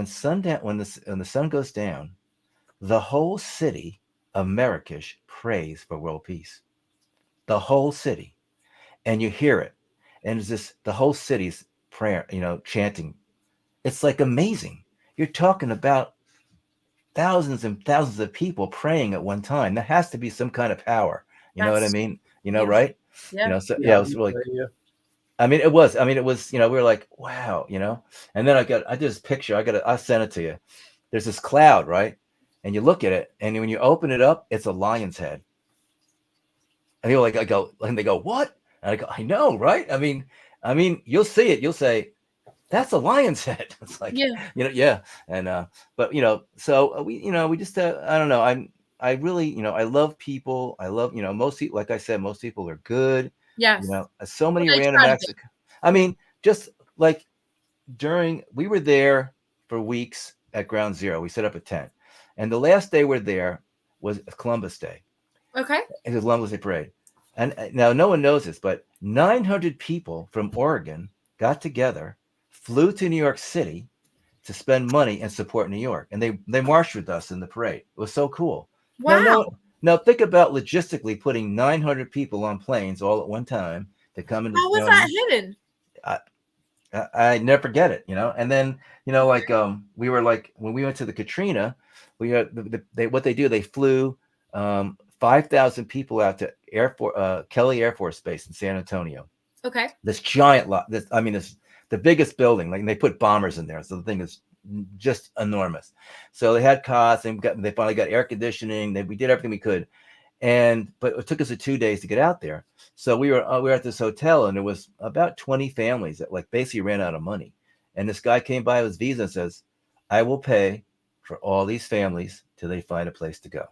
sundown, when the sun goes down, the whole city of Marrakesh prays for world peace. The whole city, and you hear it, and it's the whole city's prayer, chanting. It's like amazing. You're talking about thousands and thousands of people praying at one time. There has to be some kind of power. You know what I mean? Right? Yeah. So yeah, it was really. I mean, it was. We were like, wow, And then I did this picture. I'll send it to you. There's this cloud, right? And you look at it, and when you open it up, it's a lion's head. And people they go, what? And I go, I know, right? I mean, you'll see it. You'll say, that's a lion's head. It's like, yeah. And but so we just I don't know. I really, I love people. I love, most people, like I said, most people are good. Yes. So many random acts. I mean, just like we were there for weeks at Ground Zero. We set up a tent. And the last day we're there was Columbus Day. Okay. It was Columbus Day parade. And now no one knows this, but 900 people from Oregon got together, flew to New York City to spend money and support New York. And they marched with us in the parade. It was so cool. Wow. Now think about logistically putting 900 people on planes all at one time to come into. How was that hidden? I never forget it, And then, we were like, when we went to the Katrina, what they do, they flew 5,000 people out to Kelly Air Force Base in San Antonio. Okay. This giant lot. This the biggest building. Like, they put bombers in there, so the thing is just enormous. So they had cots, and they finally got air conditioning. We did everything we could, but it took us 2 days to get out there. So we were at this hotel, and there was about 20 families that basically ran out of money. And this guy came by with his visa and says, I will pay for all these families till they find a place to go.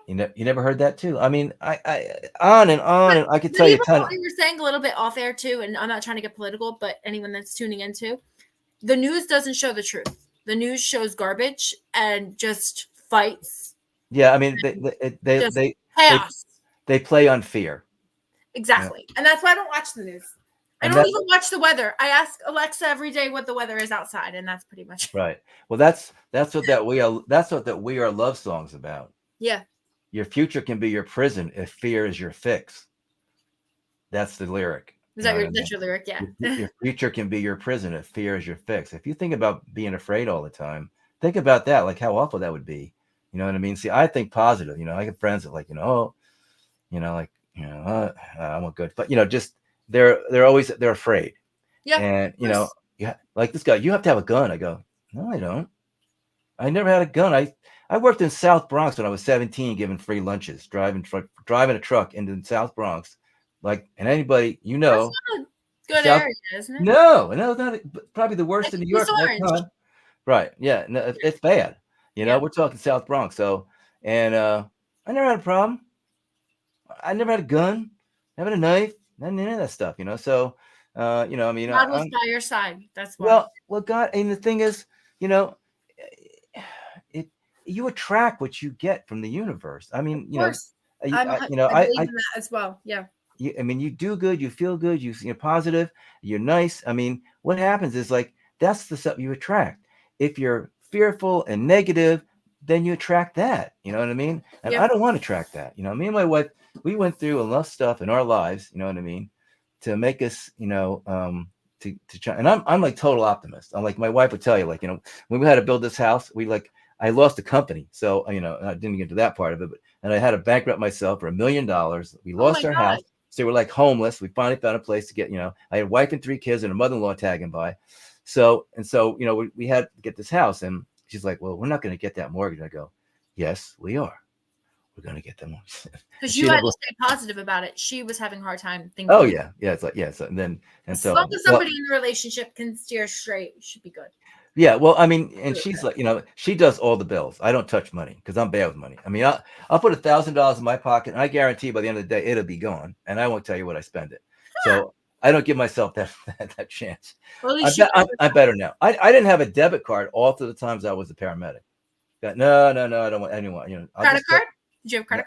You never heard that too? I mean, I on and on, and I could tell you a ton. What you were saying a little bit off air too, and I'm not trying to get political, but anyone that's tuning in too, the news doesn't show the truth. The news shows garbage and just fights. Yeah, I mean, they chaos. They play on fear. Exactly, and that's why I don't watch the news. I don't even watch the weather. I ask Alexa every day what the weather is outside, and that's pretty much it. Right. Well, that's what we are love songs about. Yeah. Your future can be your prison if fear is your fix. That's the lyric. Is that that's your lyric? Yeah. Your future can be your prison if fear is your fix. If you think about being afraid all the time, think about that, like how awful that would be. You know what I mean? See, I think positive. I get friends that I'm good, but just they're afraid. Yeah. And like this guy, you have to have a gun. I go, no, I don't. I never had a gun. I worked in South Bronx when I was 17, giving free lunches, driving a truck into the South Bronx, like, and anybody That's not a good South, area, isn't it? no, not probably the worst Like in New East York at that Orange. time. Right? Yeah, no, it's bad. Yeah. We're talking South Bronx. So, and I never had a problem. I never had a gun, never had a knife, none of that stuff. So, I mean, God was by your side. That's why. well, God, and the thing is, you know, it you attract what you get from the universe. I mean, Of course. I believe in that as well. Yeah. I mean, you do good, you feel good, you're positive, you're nice. I mean, what happens is like that's the stuff you attract. If you're fearful and negative, then you attract that. You know what I mean? And I don't want to attract that. Me and my wife, we went through enough stuff in our lives. You know what I mean? To make us, to try. And I'm like total optimist. I'm like my wife would tell you, like when we had to build this house, I lost a company, so I didn't get to that part of it, and I had to bankrupt myself for $1 million. We lost our house. So we're like homeless. We finally found a place to get, I had a wife and 3 kids and a mother-in-law tagging by. So, we had to get this house. And she's like, well, we're not going to get that mortgage. I go, yes, we are. We're going to get that mortgage. Because you had to stay positive about it. She was having a hard time thinking. Oh, yeah. Yeah. It's like, yeah. So, as long as somebody in the relationship can steer straight, it should be good. Yeah, well, I mean, and she's like, she does all the bills. I don't touch money because I'm bad with money. I mean, I'll put $1,000 in my pocket, and I guarantee by the end of the day it'll be gone, and I won't tell you what I spend it. So I don't give myself that chance. Well, I'm better now. I didn't have a debit card all through the times I was a paramedic. No, I don't want anyone. Credit card? Did you have a credit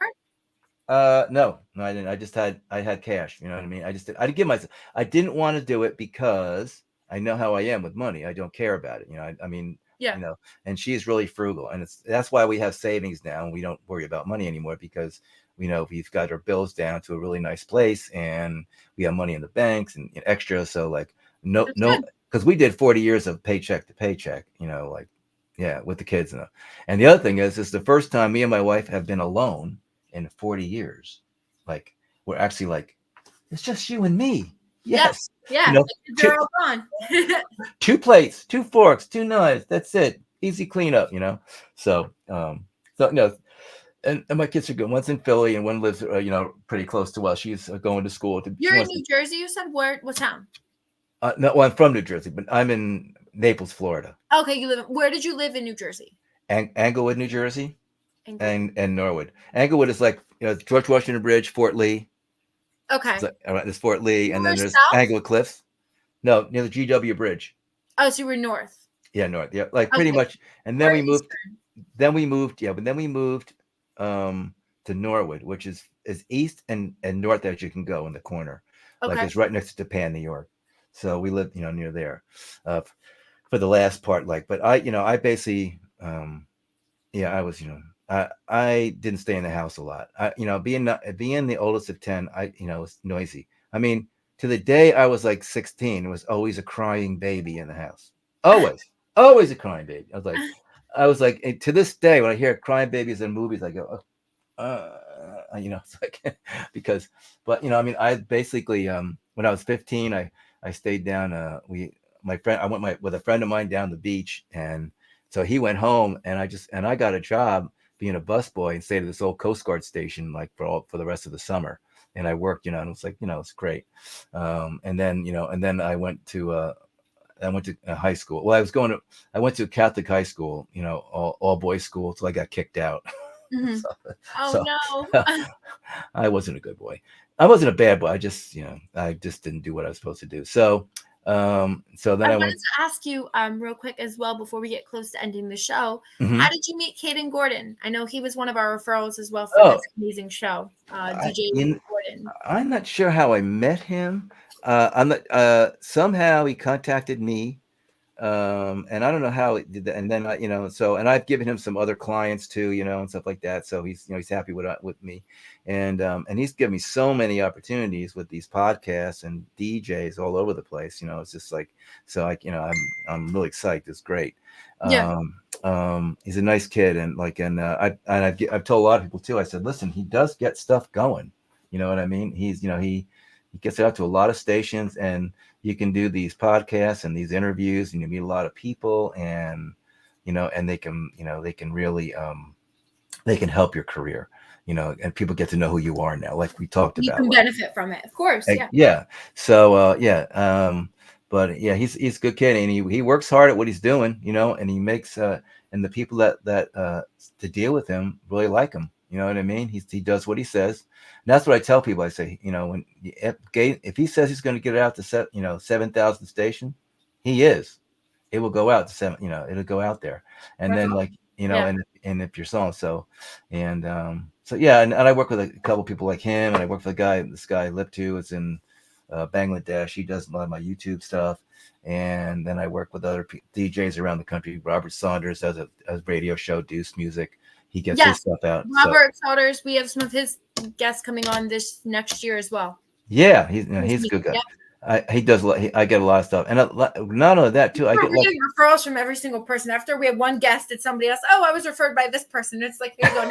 card? No, I didn't. I had cash. You know what I mean? I didn't give myself. I didn't want to do it because I know how I am with money. I don't care about it. I mean, yeah. And she's really frugal, and that's why we have savings now, and we don't worry about money anymore because we've got our bills down to a really nice place, and we have money in the banks and extra. So like no, because we did 40 years of paycheck to paycheck. With the kids and the other thing is the first time me and my wife have been alone in 40 years. Like we're actually like it's just you and me. Yes. Yeah. They're all gone. 2 plates, 2 forks, 2 knives. That's it. Easy cleanup, So, and my kids are good. One's in Philly and one lives, pretty close to us. She's going to school. You're in New Jersey, you said? What town? No, well, I'm from New Jersey, but I'm in Naples, Florida. Okay, where did you live in New Jersey? Englewood, New Jersey, and Norwood. Englewood is like George Washington Bridge, Fort Lee. Okay. There's Fort Lee, and then there's Englewood Cliffs. No, near the GW Bridge. Oh, so you were north. Yeah, north. Yeah, like pretty much. And then we moved. Then we moved. Yeah, but then we moved to Norwood, which is east and north as you can go in the corner. Okay. Like it's right next to Japan, New York. So we lived, near there, for the last part. Like, but I basically, I was, I didn't stay in the house a lot. Being the oldest of 10, it was noisy. I mean, to the day I was like 16, it was always a crying baby in the house. Always a crying baby. I was like, to this day, when I hear crying babies in movies, I go, it's like, I mean, I basically, when I was 15, I stayed down, I went with a friend of mine down the beach, and so he went home, and I got a job being a busboy and stayed at this old Coast Guard station, like for the rest of the summer. And I worked, and it's like, it's great. And then I went to high school. Well, I went to a Catholic high school, all boys school, till I got kicked out. Mm-hmm. No. I wasn't a good boy. I wasn't a bad boy. I just didn't do what I was supposed to do. So then I wanted to ask you real quick as well before we get close to ending the show. Mm-hmm. How did you meet Caden Gordon? I know he was one of our referrals as well for this amazing show, DJ Gordon. I'm not sure how I met him. Somehow he contacted me, and I don't know how it did that. And then and I've given him some other clients too, and stuff like that. So he's he's happy with me, and he's given me so many opportunities with these podcasts and DJs all over the place. It's just like, so I'm really psyched. It's great. Yeah. He's a nice kid, and I've told a lot of people too. I said, listen, he does get stuff going. You know what I mean? He's he gets out to a lot of stations, and you can do these podcasts and these interviews, and you meet a lot of people, and and they can, really, they can help your career, and people get to know who you are now, like we talked You about. can benefit from it, of course. Yeah. Yeah. So, but yeah, he's a good kid, and he works hard at what he's doing, and he makes, and the people that to deal with him really like him. You know what I mean? He does what he says. And that's what I tell people. I say, when if he says he's going to get it out to 7,000 station, he is. It will go out to 7. It'll go out there, and That's then awesome. and if your song, and so yeah, and I work with a couple people like him, and I work with this guy Liptu is in Bangladesh. He does a lot of my YouTube stuff, and then I work with other DJs around the country. Robert Saunders has a radio show, Deuce Music. He gets his stuff out. Robert Saunders, we have some of his guests coming on this next year as well. Yeah, he's a good guy. He does. I get a lot of stuff, and not only that too. I get referrals from every single person. After we have one guest, it's somebody else. Oh, I was referred by this person. It's like, here you go,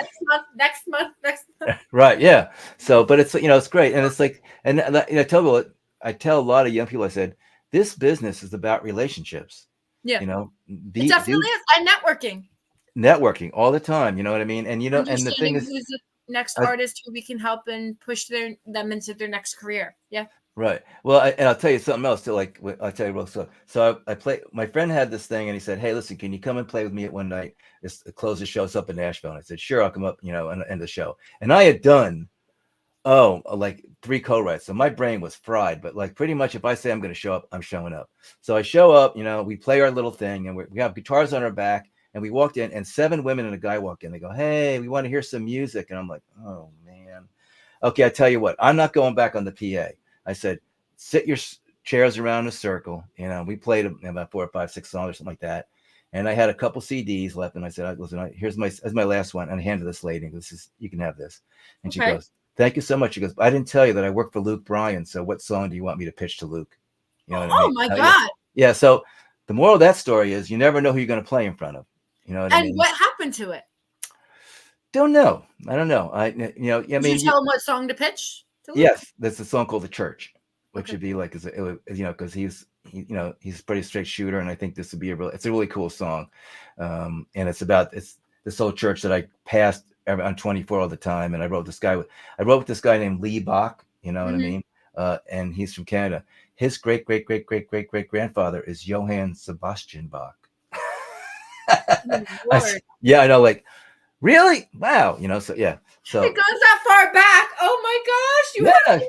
next month. Right. Yeah. So, but it's it's great, and it's like, and I tell a lot of young people. I said, this business is about relationships. Yeah. It definitely is. And networking all the time. You know what I mean? And and the thing is, who's the next artist who we can help and push them into their next career. Yeah. Right. Well, and I'll tell you something else too. Like I'll tell you, so I play. My friend had this thing, and he said, "Hey, listen, can you come and play with me at one night? Close the show up in Nashville." And I said, "Sure, I'll come up." And end the show. And I had done, like 3 co-writes, so my brain was fried. But like pretty much, if I say I'm going to show up, I'm showing up. So I show up. We play our little thing, and we have guitars on our back, and we walked in, and 7 women and a guy walk in. They go, "Hey, we want to hear some music," and I'm like, "Oh man, okay." I tell you what, I'm not going back on the PA. I said, sit your chairs around in a circle. We played about 4 or 5, 6 songs or something like that. And I had a couple CDs left. And I said, listen, here's my last one. And I handed this lady, you can have this. And she goes, thank you so much. She goes, I didn't tell you that I work for Luke Bryan. So what song do you want me to pitch to Luke? You know what I mean? My God. Yeah. So the moral of that story is you never know who you're going to play in front of. You know what I mean? And what happened to it? Don't know. I don't know. Did you tell him what song to pitch to Luke? Yes. There's a song called The Church. Which would be like, because he's a pretty straight shooter, and I think this would be it's a really cool song, and it's this whole church that I passed on 24 all the time, and I wrote with this guy named Lee Bach, what I mean, and he's from Canada. His great grandfather is Johann Sebastian Bach. I know, like, really? Wow, so yeah. So it goes that far back. Oh my gosh, you have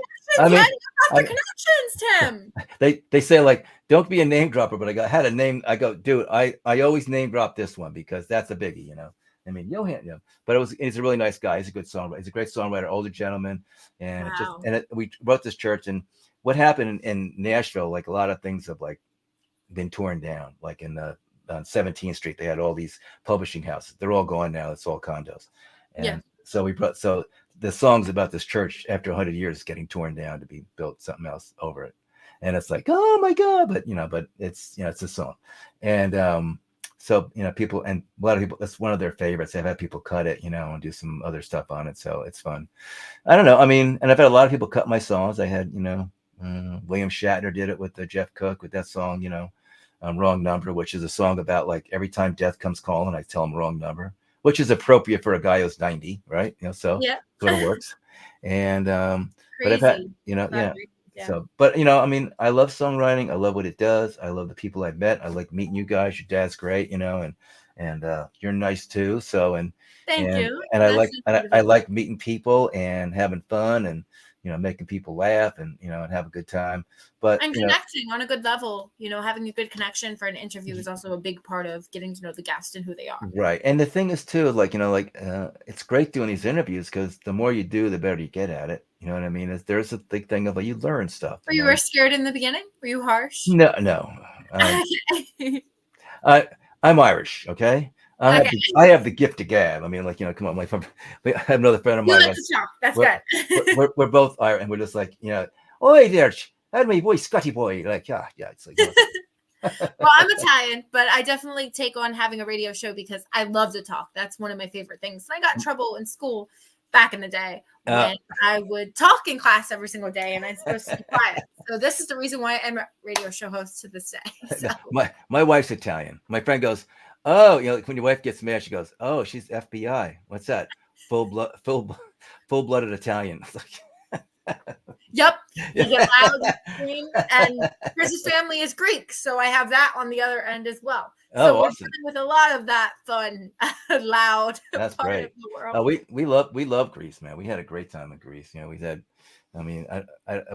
connections, Tim. They say, like, don't be a name dropper, but I had a name. I go, dude, I always name drop this one because that's a biggie, I mean, Johann, but he's a really nice guy. He's a good songwriter. He's a great songwriter, older gentleman, and we wrote this church. And what happened in Nashville, like a lot of things have like been torn down, like on 17th Street, they had all these publishing houses. They're all gone now. It's all condos. And so the song's about this church after 100 years getting torn down to be built something else over it. And it's like, oh my God, but it's, it's a song. And so, people, and a lot of people, that's one of their favorites. They've had people cut it, and do some other stuff on it. So it's fun. I don't know. I mean, and I've had a lot of people cut my songs. I had, William Shatner did it with Jeff Cook with that song, Wrong Number, which is a song about like every time death comes calling, I tell him wrong number, which is appropriate for a guy who's 90, right? So sort of works. And but I've had, So, but I mean, I love songwriting. I love what it does. I love the people I've met. I like meeting you guys. Your dad's great, and you're nice too. So, thank you. And I like meeting people and having fun and making people laugh and and have a good time. But and connecting on a good level, having a good connection for an interview is also a big part of getting to know the guest and who they are. Right. And the thing is too, like, it's great doing these interviews because the more you do, the better you get at it. You know what I mean? There's a big thing of you learn stuff. You were scared in the beginning? Were you harsh? No. I'm Irish. Okay. I have the gift of gab. I mean, like, come on, I have another friend of mine. Like that's good. We're both Irish, and we're just like, oi there, had my boy, Scotty boy. Like, yeah. It's like, well, I'm Italian, but I definitely take on having a radio show because I love to talk. That's one of my favorite things. And I got in trouble in school back in the day when I would talk in class every single day, and I'm supposed to be quiet. So this is the reason why I'm a radio show host to this day. So. My wife's Italian. My friend goes, Oh, like when your wife gets mad, she goes, "Oh, she's FBI. What's that? Full blooded Italian." It's Yep. You get loud and like, scream. And Chris's family is Greek, so I have that on the other end as well. oh, So we're awesome. dealing with a lot of that fun, loud That's part great. of the world. We love Greece, man. We had a great time in Greece. We had, I mean,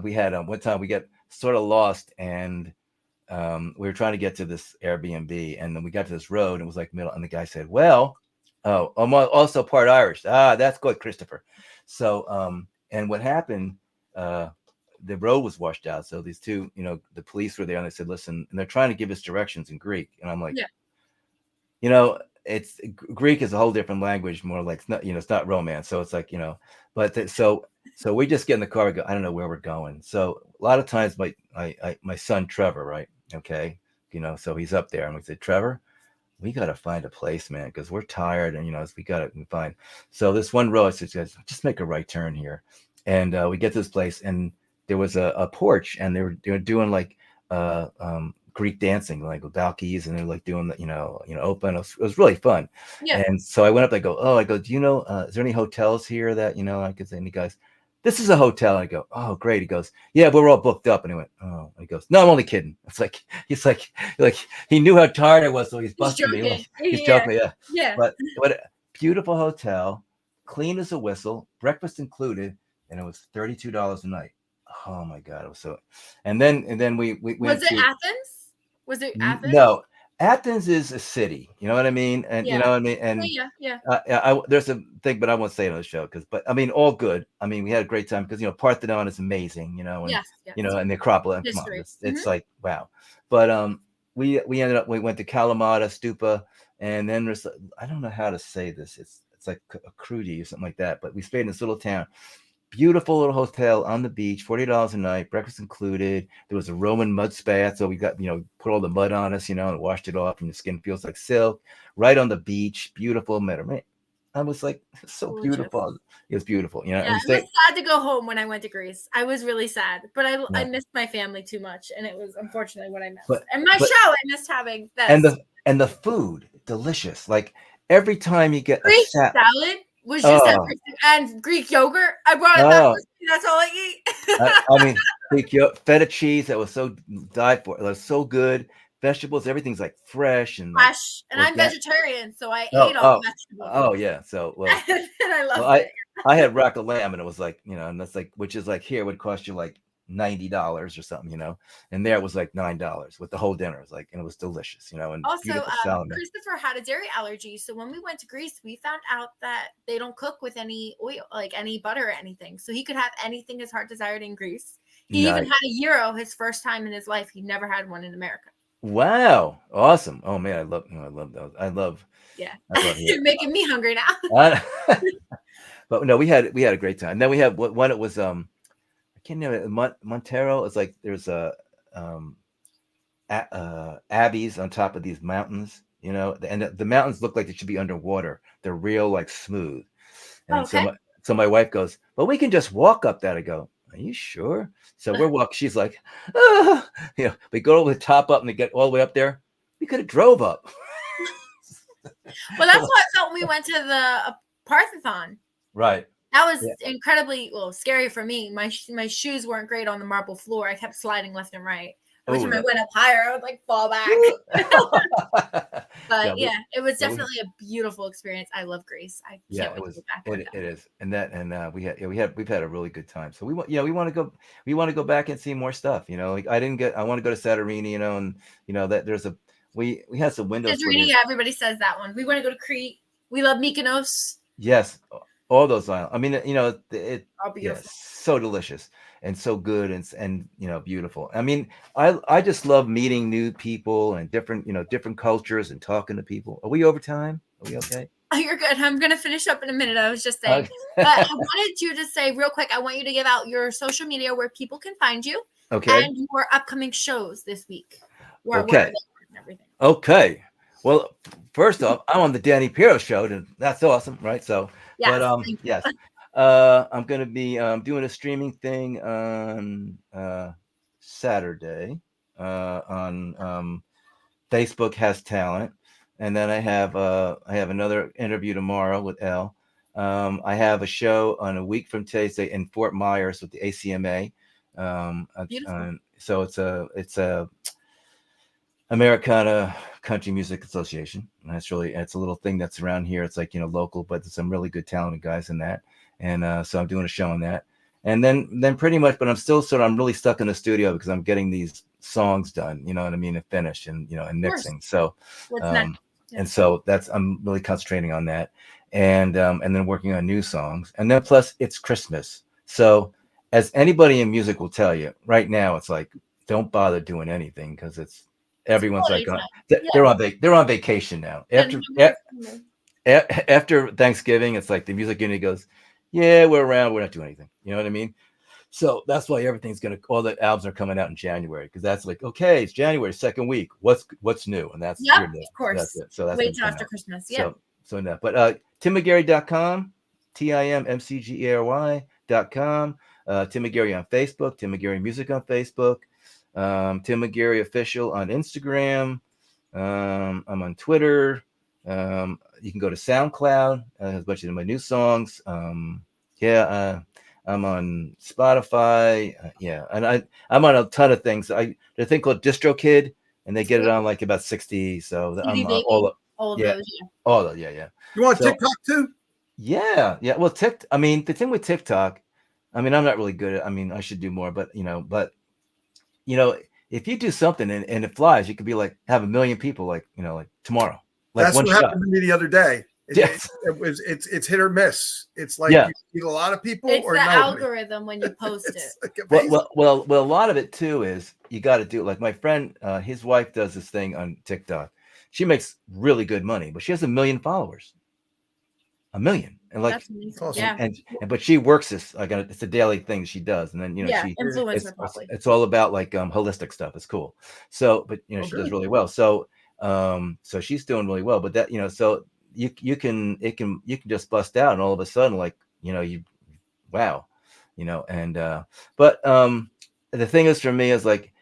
we had one time we got sort of lost, and we were trying to get to this Airbnb, and then we got to this road, and it was like middle, and the guy said, "Well, oh, I'm also part Irish. Ah, that's good, Christopher." So, and what happened? The road was washed out, so these two, the police were there, and they said, "Listen," and they're trying to give us directions in Greek, and I'm like, Yeah. it's Greek is a whole different language, more like it's not, it's not Romance, so it's like, so we just get in the car and go, I don't know where we're going. So a lot of times my son Trevor, right? Okay, so he's up there, and we said, Trevor, we got to find a place, man, because we're tired, and we got to find. So this one road says, just make a right turn here, and we get to this place, and there was a porch, and they were doing like Greek dancing, like with Valkyries, and they're like doing the, open. It was really fun. Yeah. And so I went up, I go, do you know, is there any hotels here that, I could say? And he goes, this is a hotel. I go, oh, great. He goes, yeah, but we're all booked up. And he went, oh, and he goes, no, I'm only kidding. It's like, like he knew how tired I was. So he's busting me. Like, he's joking. Yeah. Yeah. But a beautiful hotel, clean as a whistle, breakfast included. And it was $32 a night. Oh my God. It was so, and then we went Was it Athens? Was it Athens? No, Athens is a city. You know what I mean? And Yeah. you know what I mean? And yeah. there's a thing, but I won't say it on the show but I mean, all good. I mean, we had a great time because Parthenon is amazing. And Yes. and the Acropolis. Come on, it's like wow. But we ended up, we went to Kalamata Stupa, and then there's, I don't know how to say this. It's like a Crudi or something like that. But we stayed in this little town. Beautiful little hotel on the beach, $40 a night, breakfast included. There was a Roman mud bath, so we got, put all the mud on us, and washed it off, and the skin feels like silk. Right on the beach, beautiful. I was like, so gorgeous. Beautiful. It was beautiful. Yeah, I was sad to go home when I went to Greece. I was really sad, but I missed my family too much, and it was unfortunately what I missed. And my show, I missed having that. And the food, delicious. Like every time you get Greek salad was just everything. And Greek yogurt. I brought it back with me. That's all I eat. I mean, Greek feta cheese that was so died for. It was so good. Vegetables, everything's like fresh and fresh. And I'm vegetarian, so I ate all the vegetables. Oh yeah, so and I love it. I had rack of lamb, and it was like, and that's like, which is like here would cost you like $90 or something, and there it was like $9 with the whole dinner. It was like, and it was delicious, and also Christopher had a dairy allergy, so when we went to Greece, we found out that they don't cook with any oil, like any butter or anything, so he could have anything his heart desired in Greece. He even had a gyro his first time in his life. He never had one in America. Wow, awesome. Oh man, I love those. You're making me hungry now. But no, we had a great time. And then we had one, it was I can't remember, Montero. It's like there's abbeys on top of these mountains, and the mountains look like they should be underwater. They're real, like smooth. And so my wife goes, well, we can just walk up that. I go, are you sure? So we're walking. She's like, we go over the top up, and they get all the way up there. We could have drove up. Well, that's what I felt when we went to the Parthenon. Right. That was incredibly scary for me. My shoes weren't great on the marble floor. I kept sliding left and right. Every time I went up higher, I would like fall back. But it was definitely a beautiful experience. I love Greece. I can't wait to go back. It is, and we've had a really good time. So we want to go back and see more stuff. Like I want to go to Santorini, and that there's we had some windows. Santorini, everybody says that one. We want to go to Crete. We love Mykonos. Yes, all those islands. I mean, all beautiful. So delicious and so good and beautiful. I mean, I just love meeting new people and different cultures and talking to people. Are we over time? Are we okay? Oh, you're good. I'm going to finish up in a minute. I was just saying. But I wanted you to say real quick, I want you to give out your social media where people can find you. Okay. And your upcoming shows this week. Okay. Everything. Okay. Well, first off, I'm on the Dani Perro show, and that's awesome, right? So, yes, but yes, I'm going to be doing a streaming thing on Saturday on Facebook Has Talent. and then I have another interview tomorrow with Elle. I have a show on a week from today in Fort Myers with the ACMA. Beautiful. So it's a Americana Country Music Association. And it's a little thing that's around here. It's like, local, but there's some really good talented guys in that. And so I'm doing a show on that. And then pretty much, but I'm really stuck in the studio because I'm getting these songs done, you know what I mean, and finished and mixing. So, and so I'm really concentrating on that. And then working on new songs. And then plus it's Christmas. So as anybody in music will tell you right now, it's like, don't bother doing anything because everyone's like they're on vacation now. After Thanksgiving, it's like the music unit goes, yeah, we're around, we're not doing anything. You know what I mean? So that's why all the albums are coming out in January, because that's like, okay, it's January, second week. What's new? And that's your new. Of course. That's it. So that's wait till after Christmas. Yeah. So that. But TimMcGeary.com, TimMcGeary.com, Tim McGeary on Facebook, Tim McGeary Music on Facebook, Tim McGeary Official on Instagram. I'm on Twitter. You can go to SoundCloud. Has a bunch of my new songs. I'm on Spotify. And I'm on a ton of things. There's a thing called DistroKid, and they get it on like about 60. So I'm on all of those. Yeah. You want TikTok too? Yeah. Well, the thing with TikTok, I'm not really good at. I should do more, but if you do something and it flies, you could be like have 1 million people like tomorrow. Like that's what happened to me the other day. Yes. It's hit or miss. It's like you see a lot of people. It's or the nobody. algorithm when you post it. Like well, a lot of it too is you got to do it. Like my friend, his wife does this thing on TikTok. She makes really good money, but she has 1 million followers. 1 million. And like, awesome. but she works this like it's a daily thing she does, and then influencer probably. It's all about like holistic stuff. It's cool. So, but she does really well. So, so she's doing really well. But that so you can just bust out, and all of a sudden like wow, but the thing is for me is like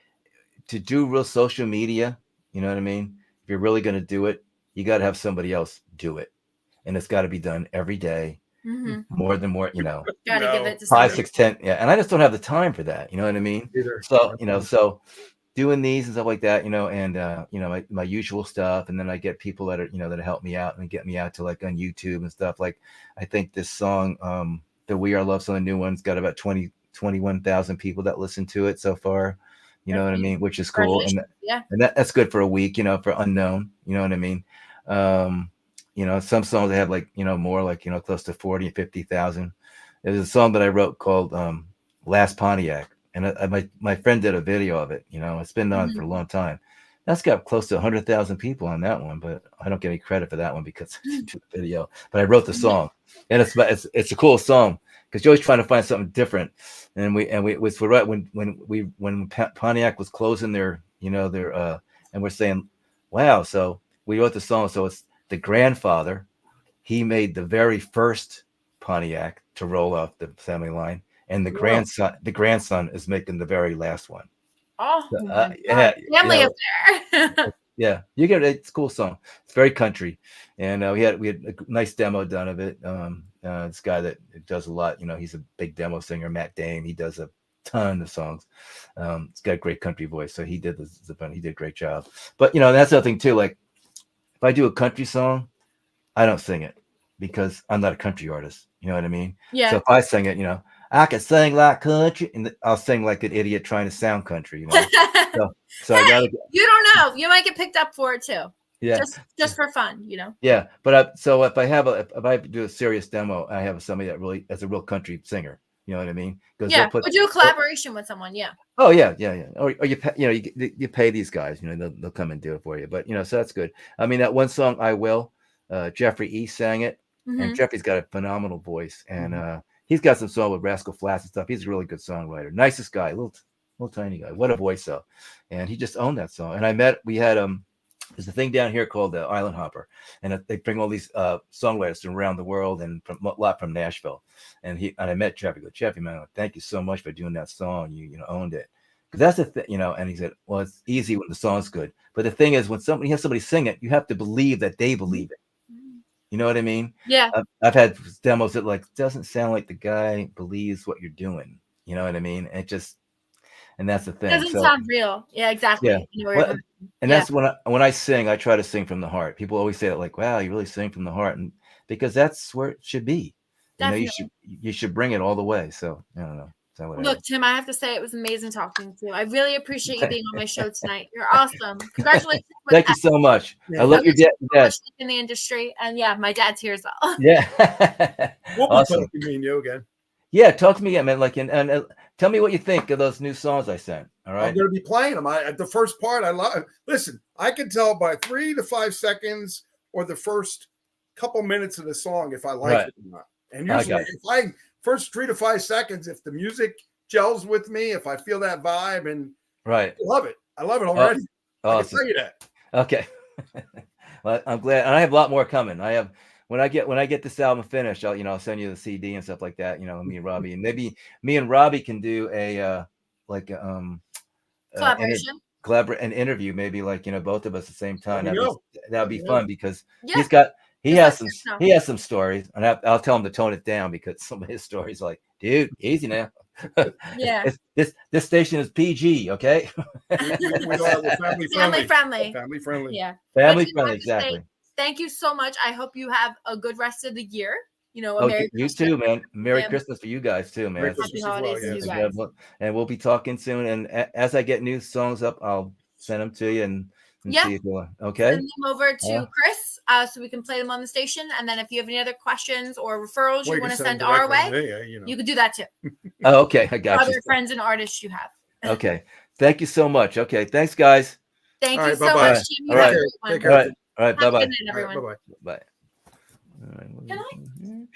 to do real social media. You know what I mean? If you're really going to do it, you got to have somebody else do it. And it's got to be done every day, more, gotta give it to 5, 6, 10. Yeah. And I just don't have the time for that. You know what I mean? Either. So, so doing these and stuff like that, and, my usual stuff. And then I get people that are, that help me out and get me out to like on YouTube and stuff. Like, I think this song, the We Are Love Song, the new one's got about 21,000 people that listen to it so far. You know what I mean? Which is cool. And that's good for a week, for unknown, you know what I mean? Some songs they have like, more like, close to 40 and 50,000. There's a song that I wrote called Last Pontiac. And my friend did a video of it. It's been on for a long time. That's got close to 100,000 people on that one, but I don't get any credit for that one because I didn't do the video. But I wrote the song, and it's a cool song because you're always trying to find something different. And we was right when Pontiac was closing their and we're saying, wow. So we wrote the song. So it's the grandfather. He made the very first Pontiac to roll off the assembly line. And the grandson is making the very last one. Oh, family affair. Yeah, you get it. It's a cool song. It's very country, and we had a nice demo done of it. This guy that does a lot. He's a big demo singer, Matt Dame. He does a ton of songs. He's got a great country voice, so he did he did a great job. But that's the other thing too. Like if I do a country song, I don't sing it because I'm not a country artist. You know what I mean? Yeah. So if I sing it, I can sing like country, and I'll sing like an idiot trying to sound country. So I gotta. You don't know. You might get picked up for it too. Yeah. Just for fun, Yeah, but so if I do a serious demo, I have somebody that's a real country singer. You know what I mean? Or do a collaboration with someone. Yeah. Oh yeah. Or you pay these guys. They'll come and do it for you. But so that's good. I mean that one song I Will. Jeffrey E sang it, and Jeffrey's got a phenomenal voice, and he's got some song with Rascal Flatts and stuff. He's a really good songwriter. Nicest guy, little tiny guy. What a voice though. And he just owned that song. And we had there's a thing down here called the Island Hopper, and they bring all these songwriters from around the world and a lot from Nashville. And I met Jeffrey. Jeffrey, man, thank you so much for doing that song. You owned it. Because that's the thing, and he said, well, it's easy when the song's good. But the thing is, when somebody has somebody sing it, you have to believe that they believe it. You know what I mean? Yeah. I've had demos that doesn't sound like the guy believes what you're doing. You know what I mean? And that's the thing. It doesn't sound real. Yeah, exactly. Yeah. Well, and that's when I sing, I try to sing from the heart. People always say that, like, wow, you really sing from the heart. And because that's where it should be. Definitely. You should bring it all the way. So I don't know. So look, Tim, I have to say it was amazing talking to you. I really appreciate you being on my show tonight. You're awesome. Congratulations. Thank you so much. I love your dad. In the industry, and my dad's here as well. Yeah. We'll be talking to me and you again. Yeah, talk to me again, man. Like, and tell me what you think of those new songs I sent. All right, I'm going to be playing them. The first part I love. Listen, I can tell by 3 to 5 seconds or the first couple minutes of the song if I like it or not. And usually, if first 3 to 5 seconds, if the music gels with me, if I feel that vibe, and I love it. I love it already. Awesome. I can tell you that. Okay. Well, I'm glad, and I have a lot more coming. I have when I get this album finished, I'll send you the CD and stuff like that. Me and Robbie, and maybe me and Robbie can do a collaboration, an interview, maybe both of us at the same time. That'd be fun because he has some stories, and I'll tell him to tone it down because some of his stories are like, dude, easy now. Yeah, this station is PG, okay? We're family friendly. Yeah, family friendly, exactly. Thank you so much. I hope you have a good rest of the year. Merry Christmas. Too, man. Merry Christmas for you guys too, man. Happy holidays to you guys. And we'll be talking soon. And as I get new songs up, I'll send them to you and see if you okay. Send them over to Chris so we can play them on the station. And then if you have any other questions or referrals you want to send our way, you can do that too. Oh, okay, I got you. Other friends and artists you have. Okay, thank you so much. Okay, thanks, guys. Thank you so much, Jim. All right, all right, bye bye. Everyone. Bye bye. Bye. All right. Can I?